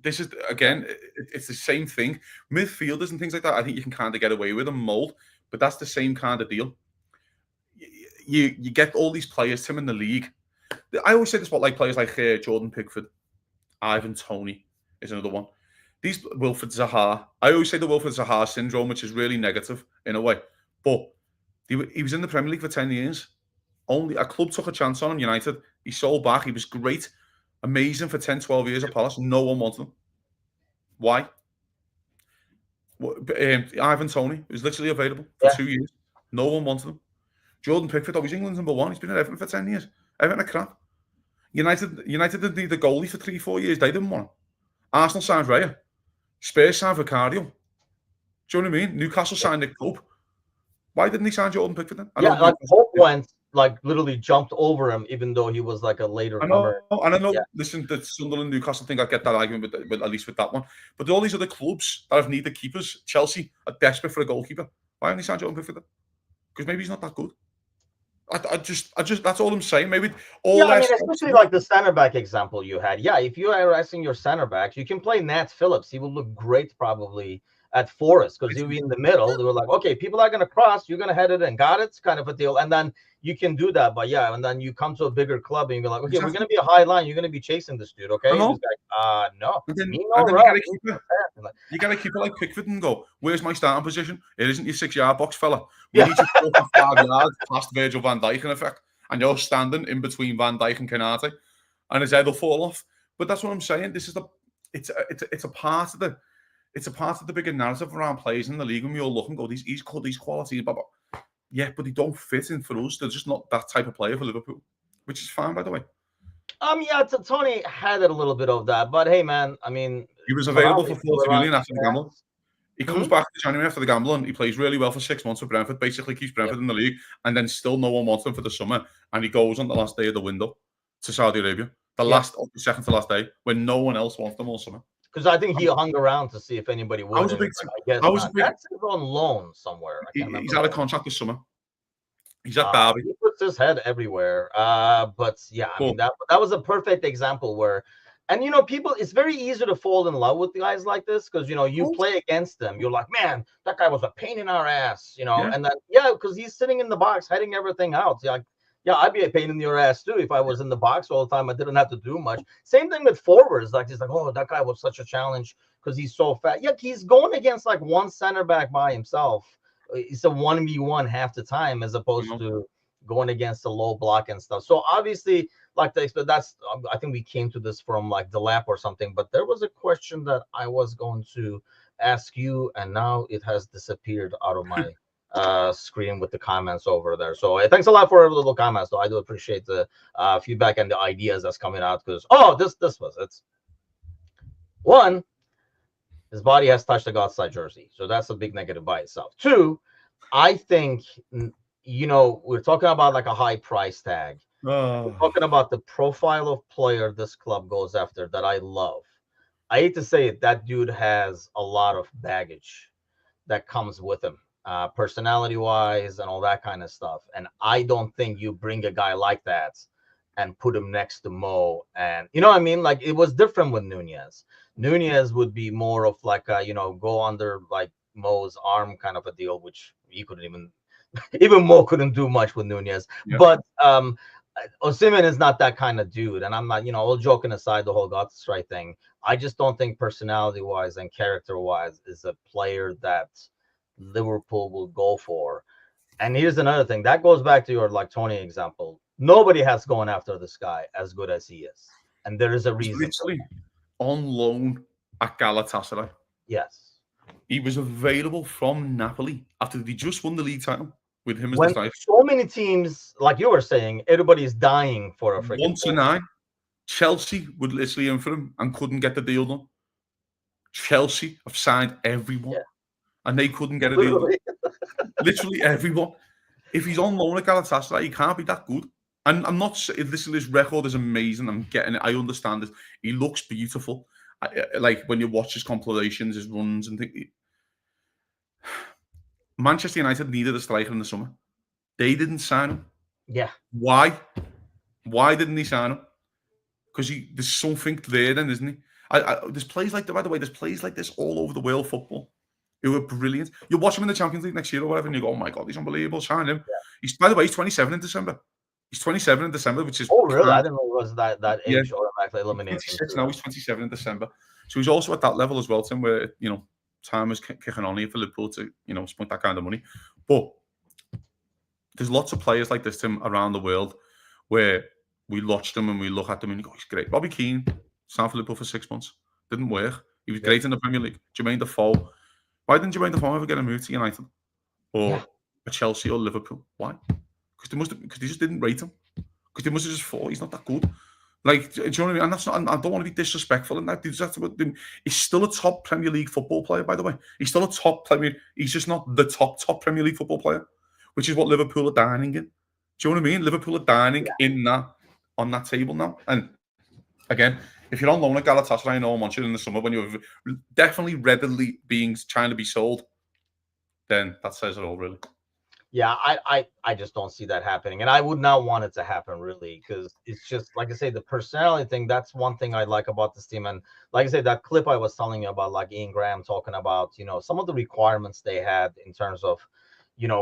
this is again, it's the same thing. Midfielders and things like that, I think you can kind of get away with and mold, but that's the same kind of deal. You get all these players, Tim, in the league. I always say this about like players like Jordan Pickford, Ivan Toney is another one. These Wilfred Zaha, I always say the Wilfred Zaha syndrome, which is really negative in a way, but he was in the Premier League for 10 years. Only a club took a chance on him, United. He sold back. He was great, amazing for 10, 12 years at Palace. No one wanted him. Why? Ivan Toney was literally available for 2 years. No one wanted him. Jordan Pickford, he's England's number one. He's been at Everton for 10 years. Everton are crap. United didn't need the goalie for 3-4 years. They didn't want him. Arsenal signed Raya. Spurs signed Vicario. Do you know what I mean? Newcastle signed Nick Pope. Why didn't he sign Jordan Pickford then? Like Pope went, like literally jumped over him, even though he was like a later comer. And I know. Listen, the Sunderland Newcastle thing, I get that argument, with at least with that one. But all these other clubs that have needed keepers, Chelsea are desperate for a goalkeeper. Why haven't they signed Jordan Pickford then? Because maybe he's not that good. I just that's all I'm saying. Maybe especially like the center back example you had. Yeah, if you are resting your center backs, you can play Nat Phillips. He will look great probably at Forest because he'll be in the middle. They were like, okay, people are going to cross, you're going to head it in. Got it? Kind of a deal. And then you can do that. But yeah, and then you come to a bigger club and you're like, okay, we're going to be a high line. You're going to be chasing this dude, okay? He's like, no. You got to keep it like Pickford and go, where's my starting position? It isn't your 6-yard box, fella. We need you 45 yards past Virgil van Dijk in effect. And you're standing in between Van Dijk and Canate. And his head will fall off. But that's what I'm saying. This is it's a part of the bigger narrative around players in the league, and we all look and go, he's called these qualities, blah, blah. Yeah, but they don't fit in for us. They're just not that type of player for Liverpool, which is fine, by the way. Tony had a little bit of that, but hey, man, I mean, he was available for 40 million after the gamble. He comes back to January after the gamble, and he plays really well for 6 months for Brentford, basically keeps Brentford in the league, and then still no one wants him for the summer, and he goes on the last day of the window to Saudi Arabia, the second to last day, when no one else wants them all summer. Because I think he hung around to see if anybody would. That's on loan somewhere. He's out of contract this summer. He's at Derby. He puts his head everywhere. But yeah, I mean that was a perfect example where, and people, it's very easy to fall in love with guys like this because you play against them. You're like, man, that guy was a pain in our ass, and then because he's sitting in the box, heading everything out. Like, yeah, I'd be a pain in your ass too if I was in the box all the time. I didn't have to do much. Same thing with forwards. Like, he's like, oh, that guy was such a challenge because he's so fat. Yeah, he's going against like one center back by himself. It's a 1v1 half the time as opposed to going against a low block and stuff. So obviously, like that's I think we came to this from like the lap or something. But there was a question that I was going to ask you, and now it has disappeared out of my screen with the comments over there. So thanks a lot for the little comments, though. I do appreciate the feedback and the ideas that's coming out because this was it. One, his body has touched the outside jersey, so that's a big negative by itself. Two, I think we're talking about like a high price tag. We're talking about the profile of player this club goes after that I love. I hate to say it, that dude has a lot of baggage that comes with him. Personality-wise and all that kind of stuff. And I don't think you bring a guy like that and put him next to Mo. And, you know what I mean? Like, it was different with Nunez. Nunez would be more of like, go under, like, Mo's arm kind of a deal, which he couldn't even Mo couldn't do much with Nunez. Yeah. But Osimhen is not that kind of dude. And I'm not, all joking aside, the whole Galatasaray thing, I just don't think personality-wise and character-wise is a player that Liverpool will go for. And here's another thing that goes back to your like Tony example. Nobody has gone after this guy as good as he is, and there is a reason. Literally on loan at Galatasaray. Yes, he was available from Napoli after they just won the league title with him as when the guy. So many teams, like you were saying, everybody's dying for a freaking 1-9. Chelsea would literally in for him and couldn't get the deal done. Chelsea have signed everyone. Yeah. And they couldn't get a deal. Literally everyone. If he's on loan at Galatasaray, he can't be that good. And I'm not saying this record is amazing. I'm getting it. I understand it. He looks beautiful. Like when you watch his compilations, his runs, and things. Manchester United needed a striker in the summer. They didn't sign him. Yeah. Why? Why didn't they sign him? Because there's something there, then, isn't he? There's plays like that. By the way, there's plays like this all over the world football who are brilliant. You watch him in the Champions League next year or whatever, and you go, "Oh my god, he's unbelievable." Sign him. By the way, he's 27 in December. He's 27 in December, which is Oh, really? I didn't know it was that yeah. age automatically eliminates him. 26 now. He's 27 in December, so he's also at that level as well, Tim, where time is kicking on here for Liverpool to spend that kind of money. But there's lots of players like this, Tim, around the world where we watch them and we look at them and you go, "He's great." Robbie Keane signed for Liverpool for 6 months. Didn't work. He was great in the Premier League. Jermaine Defoe. Why didn't Jermaine Defoe ever get a move to United or a Chelsea or Liverpool? Why? Because they just didn't rate him. Because they must have just thought he's not that good. Like, do you know what I mean? And that's not. I don't want to be disrespectful in that. He's still a top Premier League football player, by the way. He's still a top Premier. He's just not the top Premier League football player, which is what Liverpool are dining in. Do you know what I mean? Liverpool are dining in that on that table now. And again, if you're on loan at Galatasaray or Manchester in the summer when you're definitely readily trying to be sold, then that says it all, really. Yeah, I just don't see that happening, and I would not want it to happen, really, because it's just like I say, the personality thing. That's one thing I like about this team, and like I say, that clip I was telling you about, like Ian Graham talking about, some of the requirements they had in terms of,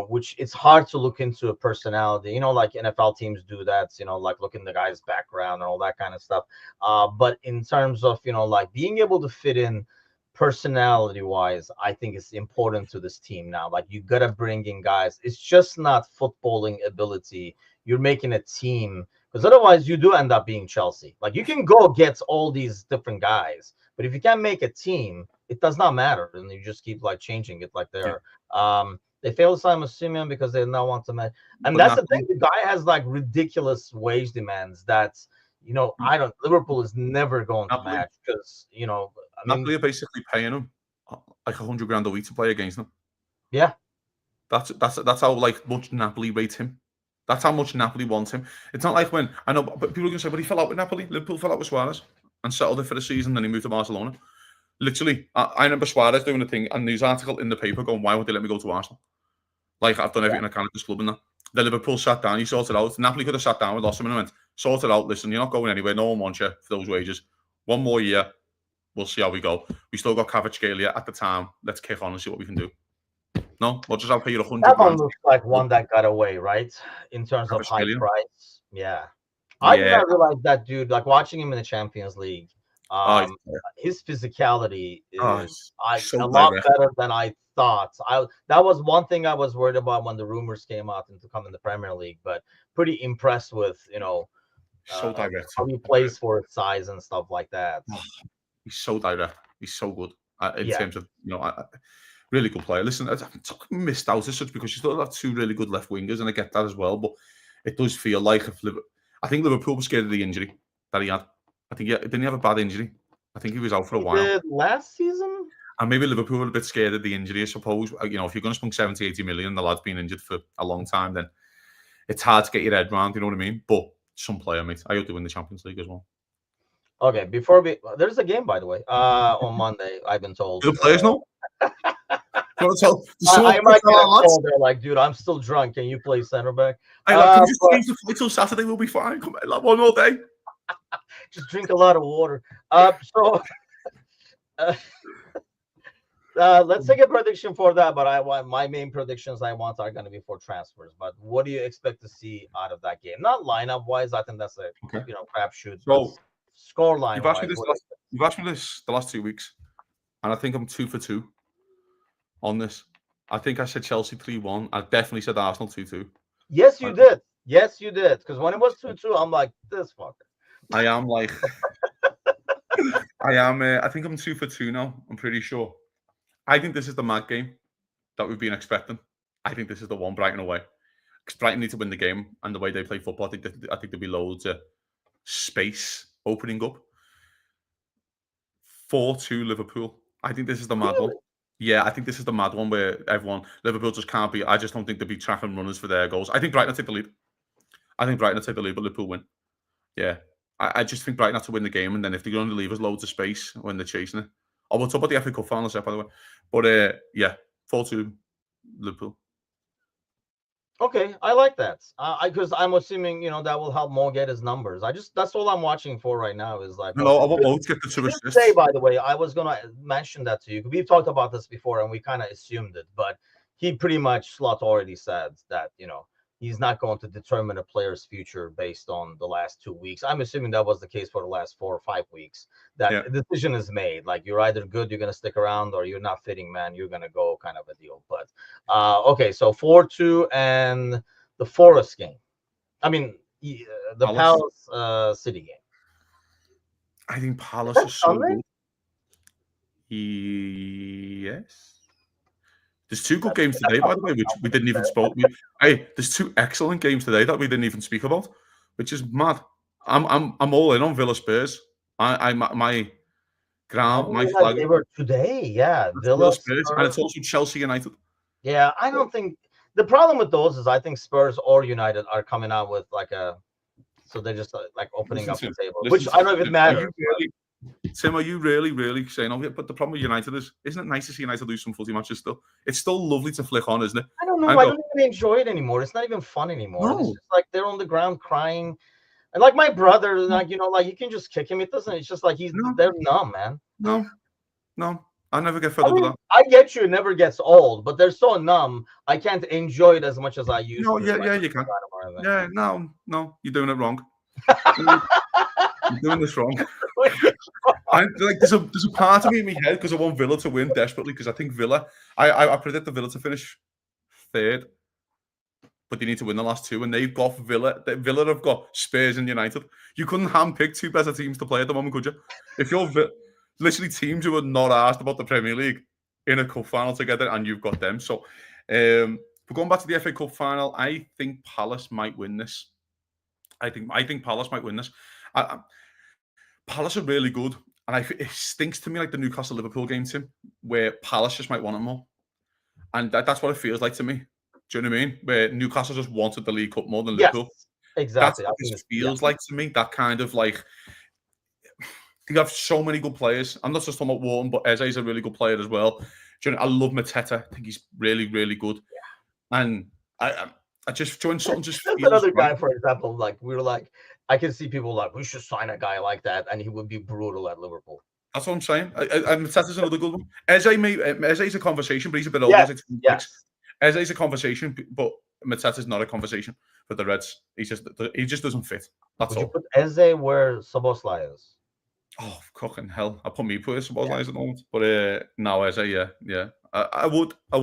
which it's hard to look into a personality, like NFL teams do that, like look in the guy's background and all that kind of stuff. But in terms of, like being able to fit in personality wise, I think it's important to this team now. Like, you gotta bring in guys. It's just not footballing ability. You're making a team, because otherwise you do end up being Chelsea. Like, you can go get all these different guys, but if you can't make a team, it does not matter, and you just keep like changing it like they're they failed Simon Simeon because they did not want to match. And that's the thing. The guy has like ridiculous wage demands that's Liverpool is never going to match, because Napoli are basically paying him like $100,000 a week to play against them. Yeah, that's how like much Napoli rate him. That's how much Napoli wants him. It's not like when I know, but people are gonna say, "But he fell out with Napoli." Liverpool fell out with Suarez and settled it for the season. Then he moved to Barcelona. Literally, I remember Suarez doing a thing, a news article in the paper going, "Why won't they let me go to Arsenal? Like, I've done everything I can at this club and that." The Liverpool sat down, he sorted out. Napoli could have sat down with Osimhen and went, "Sort it out. Listen, you're not going anywhere. No one wants you for those wages. One more year. We'll see how we go. We still got Kvaratskhelia at the time. Let's kick on and see what we can do." No, we'll just pay you $100,000. That one looks like one that got away, right? In terms of high price. Yeah. I did not realize that dude, like watching him in the Champions League, his physicality is a lot better than I thought. That was one thing I was worried about when the rumors came out to come in the Premier League, but pretty impressed with, so direct. How he plays for his size and stuff like that. He's so direct. He's so good in terms of, really good player. Listen, I'm missed out as such because you still have two really good left wingers, and I get that as well. But it does feel like I think Liverpool was scared of the injury that he had. I think didn't he have a bad injury? I think he was out for a while. Did last season? And maybe Liverpool were a bit scared of the injury, I suppose. If you're going to spend 70, 80 million, the lad's been injured for a long time, then it's hard to get your head around, you know what I mean? But some player, mate. I hope they win the Champions League as well. Okay, there's a game, by the way, on Monday, I've been told. Do the players know? I might get a call. They're like, "Dude, I'm still drunk. Can you play center back?" Can we just change the flight till Saturday? We'll be fine. Come on, like, one more day. Just drink a lot of water. Let's take a prediction for that. But my main predictions are going to be for transfers. But what do you expect to see out of that game? Not lineup wise. I think that's a crapshoot. So score line. You've asked me this the last 2 weeks, and I think I'm 2 for 2 on this. I think I said Chelsea 3-1. I definitely said Arsenal 2-2. Yes, you did. Yes, you did. Because when it was 2-2, I'm like, this fucker. I am like, I think I'm 2 for 2 now. I'm pretty sure. I think this is the mad game that we've been expecting. I think this is the one, Brighton away. Because Brighton need to win the game, and the way they play football, I think there'll be loads of space opening up. 4-2 Liverpool. I think this is the mad one. Yeah, I think this is the mad one where Liverpool just can't be. I just don't think they'll be tracking runners for their goals. I think Brighton will take the lead. But Liverpool win. Yeah. I just think Brighton have to win the game, and then if they're going to leave us loads of space when they're chasing it. Oh, we'll talk about the FA Cup final, by the way. But 4-2 Liverpool. Okay, I like that. Because I'm assuming that will help Mo get his numbers. That's all I'm watching for right now is like No, Mo. I want Mo to get the He two did say, assists. by the way, I was gonna mention that to you. We've talked about this before, and we kind of assumed it, but he pretty much Slot already said that he's not going to determine a player's future based on the last 2 weeks. I'm assuming that was the case for the last 4 or 5 weeks. That Yeah. a decision is made. Like you're either good, you're gonna stick around, or you're not fitting, man. You're gonna go, kind of a deal. But okay, so 4-2 and the Forest game. I mean, the Palace. Palace City game. I think Is Palace that is so Sunday? good. Yes. There's two good That's, games today, that's by the way, which we didn't even spoke. Hey, there's two excellent games today that we didn't even speak about, which is mad. I'm all in on Villa Spurs. My I ground, didn't my realize flag. they were today. Yeah, That's Villa Villa Spurs, and it's Spurs. also Chelsea United. Yeah, I don't think the problem with those is I think Spurs or United are coming out with so they're just like opening Listen up to the him. table, Listen which to I him. don't know if it Are you matters. really, Tim? Are you really saying? Oh, yeah, but the problem with United is, isn't it nice to see United lose some footy matches still? It's still lovely to flick on, isn't it? I don't know. And I go, don't even enjoy it anymore. It's not even fun anymore. It's no, just like they're on the ground crying, and like my brother, like you can just kick him. It doesn't. It's just like no, they're numb, man. no, no. I never get fed I up with mean, that. I get you. It never gets old, but they're so numb. I can't enjoy it as much as I used No, to. yeah, Like, you can. or anything. Yeah, no, you're doing it wrong. You're doing this wrong. There's a part of me in my head because I want Villa to win desperately because I think Villa. I predict the Villa to finish third, but they need to win the last two, and they've got Villa. Villa have got Spurs and United. You couldn't handpick two better teams to play at the moment, could you? If you're literally teams who are not asked about the Premier League in a cup final together, and you've got them. So, but going back to the FA Cup final, I think Palace might win this. I think Palace might win this. Palace are really good, and it stinks to me like the Newcastle Liverpool game, Tim, where Palace just might want it more, and that's what it feels like to me. Do you know what I mean? Where Newcastle just wanted the League Cup more than Yes, Liverpool. That's exactly. I what think this feels like to me. That kind of like you have so many good players. I'm not just talking about Wharton, but Eze's a really good player as well. Do you know, I love Mateta. I think he's really good, and I just join something just There's feels another right. guy, for example, like we were like, I can see people like we should sign a guy like that, and he would be brutal at Liverpool. That's what I'm saying. And Mateta's another good one. Eze's a conversation, but he's a bit older. Yes, He's like 26. yes. Eze's a conversation, but Mateta's not a conversation for the Reds. He just doesn't fit. That's Would you all. put Eze where Szoboszlai is? Oh, fucking hell! I put me put suppose lines at the moment, but no, Eze, yeah. I would. I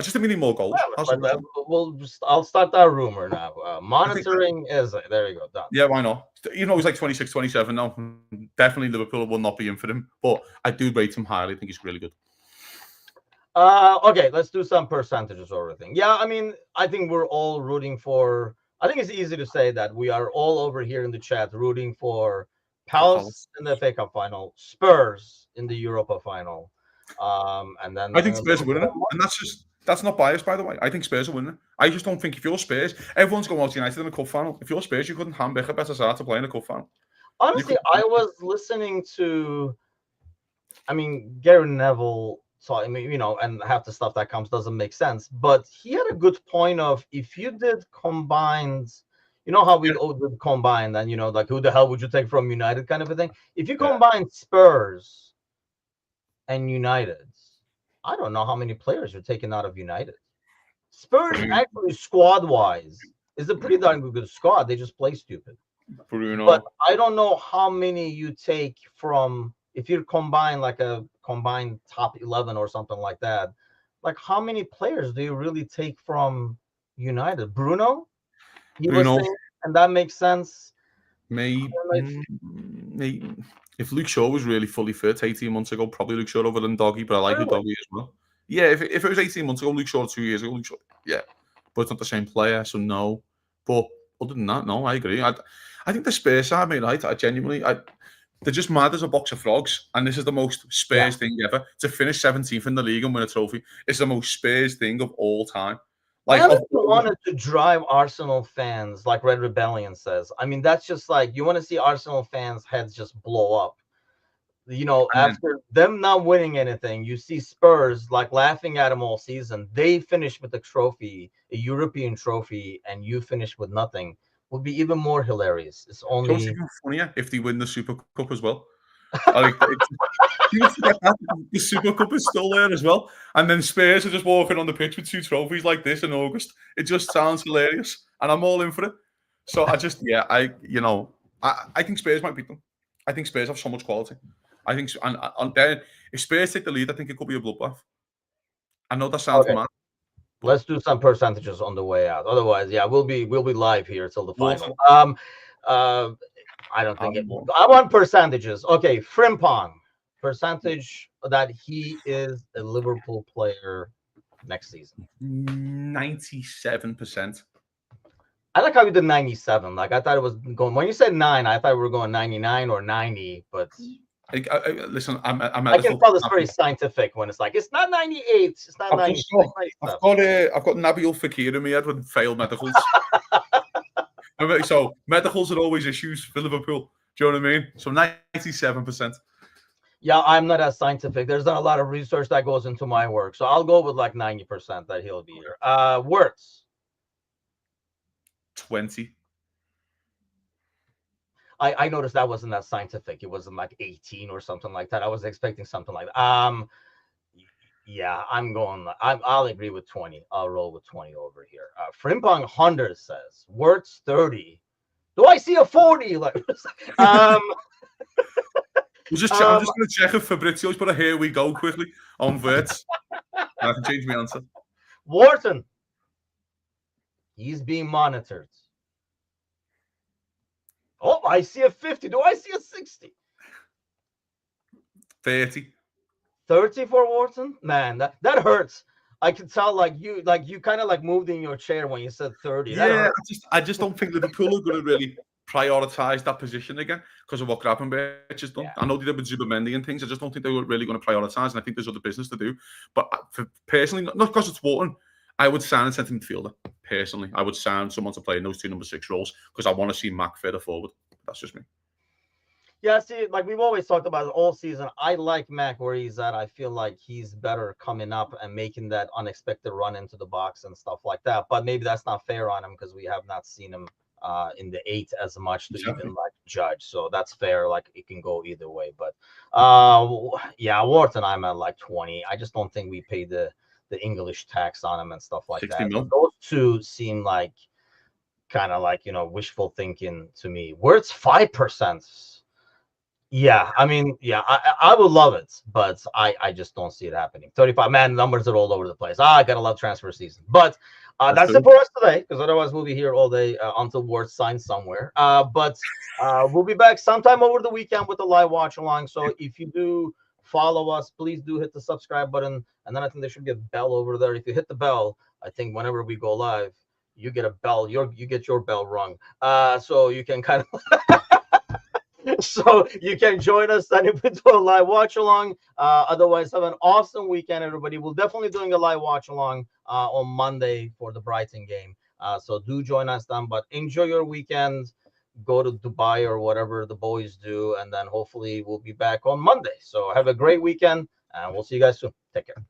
just think we need more goals. That's all I'm saying. I'll start that rumor now. I think, Monitoring Eze. There you go. Done. yeah, why not? You know, he's like 26, 27 now. Definitely Liverpool will not be in for him, but I do rate him highly. I think he's really good. Okay, let's do some percentages or everything. Yeah, I mean, I think we're all rooting for. I think it's easy to say that we are all over here in the chat rooting for Palace Palace. in the FA Cup final, Spurs in the Europa final, and then I think Spurs are winning it, Liverpool. and that's not biased, by the way. I think Spurs are winning it. I just don't think if you're Spurs, everyone's going out United in a cup final. If you're Spurs, you couldn't handpick a better start to play in a cup final. Honestly, I was listening to, I mean, Gary Neville. So I mean, and half the stuff that comes doesn't make sense. But he had a good point of if you did combined, how we all did combined, and like who the hell would you take from United kind of a thing. If you combine Spurs and United, I don't know how many players you're taking out of United. Spurs actually squad wise is a pretty darn good squad. They just play stupid. Bruno. But I don't know how many you take from if you combine like a combined top 11 or something like that. Like how many players do you really take from United? Bruno, he was saying, and that makes sense. Maybe if Luke Shaw was really fully fit 18 months ago, probably Luke Shaw over than Doggy, but I like the Doggy as well. Yeah, if it was 18 months ago, Luke Shaw 2 years ago, Luke Shaw, yeah. But it's not the same player, so no. But other than that, no, I agree. I think the Spurs side, mate, right? They're just mad as a box of frogs, and this is the most Spurs thing ever. To finish 17th in the league and win a trophy, it's the most Spurs thing of all time. Like, I wanted to drive Arsenal fans, like Red Rebellion says. I mean, that's just like you want to see Arsenal fans' heads just blow up. You know, And then after them not winning anything, you see Spurs like laughing at them all season. They finish with a trophy, a European trophy, and you finish with nothing. Would be even more hilarious. It's you know what's only even funnier if they win the Super Cup as well. Like, people forget that the Super Cup is still there as well, and then Spurs are just walking on the pitch with 2 trophies like this in August. It just sounds hilarious, and I'm all in for it. So I think Spurs might beat them. I think Spurs have so much quality. I think, and then if Spurs take the lead, I think it could be a bloodbath. I know that sounds okay. mad, but Let's do some percentages on the way out. Otherwise, yeah, we'll be live here till the Wolf, final. Uh, I don't think it. Wolf, I want percentages. Okay, Frimpong percentage that he is a Liverpool player next season. 97%. I like how you did 97. Like I thought it was going when you said 9, I thought we were going 99 or 90, but Listen, I'm a I can medical. tell it's very scientific when it's like it's not 98, it's not I've just 96, got, 97. I've got Nabil Fekir in my head with failed medicals. So medicals are always issues for Liverpool. Do you know what I mean? So 97%. Yeah, I'm not as scientific. There's not a lot of research that goes into my work. So I'll go with like 90% that he'll be here. Wirtz. 20. I noticed that wasn't that scientific. It wasn't like 18 or something like that. I was expecting something like that. Yeah, I'll agree with 20. I'll roll with 20 over here. Frimpong 100 says Wirtz 30. Do I see a 40? Like I'm just um going to check if Fabrizio's put a here we go quickly on Wirtz. I can change my answer. Wharton. He's being monitored. Oh, I see a 50. Do I see a 60? 30. 30 for Wharton? Man, that hurts. I can tell like you kind of like moved in your chair when you said 30. That Yeah, hurts. I just don't think Liverpool are going to really prioritise that position again because of what Gravenberch has done. Yeah. I know they did with Zubimendi and things. I just don't think they were really going to prioritise, and I think there's other business to do. But personally, not because it's Wharton, I would sign a centre midfielder. Personally, I would sign someone to play in those 2 number 6 roles because I want to see Mac further forward. That's just me. Yeah, see, like we've always talked about it all season. I like Mac where he's at. I feel like he's better coming up and making that unexpected run into the box and stuff like that. But maybe that's not fair on him because we have not seen him in the 8 as much to Exactly. even like judge. So that's fair. Like it can go either way. But yeah, Wharton, I'm at like 20. I just don't think we pay the English tax on him and stuff like 60 that. mil. Those two seem like kind of like wishful thinking to me. Where it's 5%. Yeah, I mean, yeah, I would love it, but I just don't see it happening. 35, man, numbers are all over the place. I gotta love transfer season. But that's it for us today, because otherwise we'll be here all day until Wirtz signs somewhere. But we'll be back sometime over the weekend with a live watch along. So if you do follow us, please do hit the subscribe button, and then I think there should be a bell over there. If you hit the bell, I think whenever we go live, you get a bell. You get your bell rung. So you can kind of. So you can join us and if we do a live watch along. Otherwise, have an awesome weekend, everybody. We're definitely doing a live watch along on Monday for the Brighton game. So do join us then. But enjoy your weekend. Go to Dubai or whatever the boys do, and then hopefully we'll be back on Monday. So have a great weekend, and we'll see you guys soon. Take care.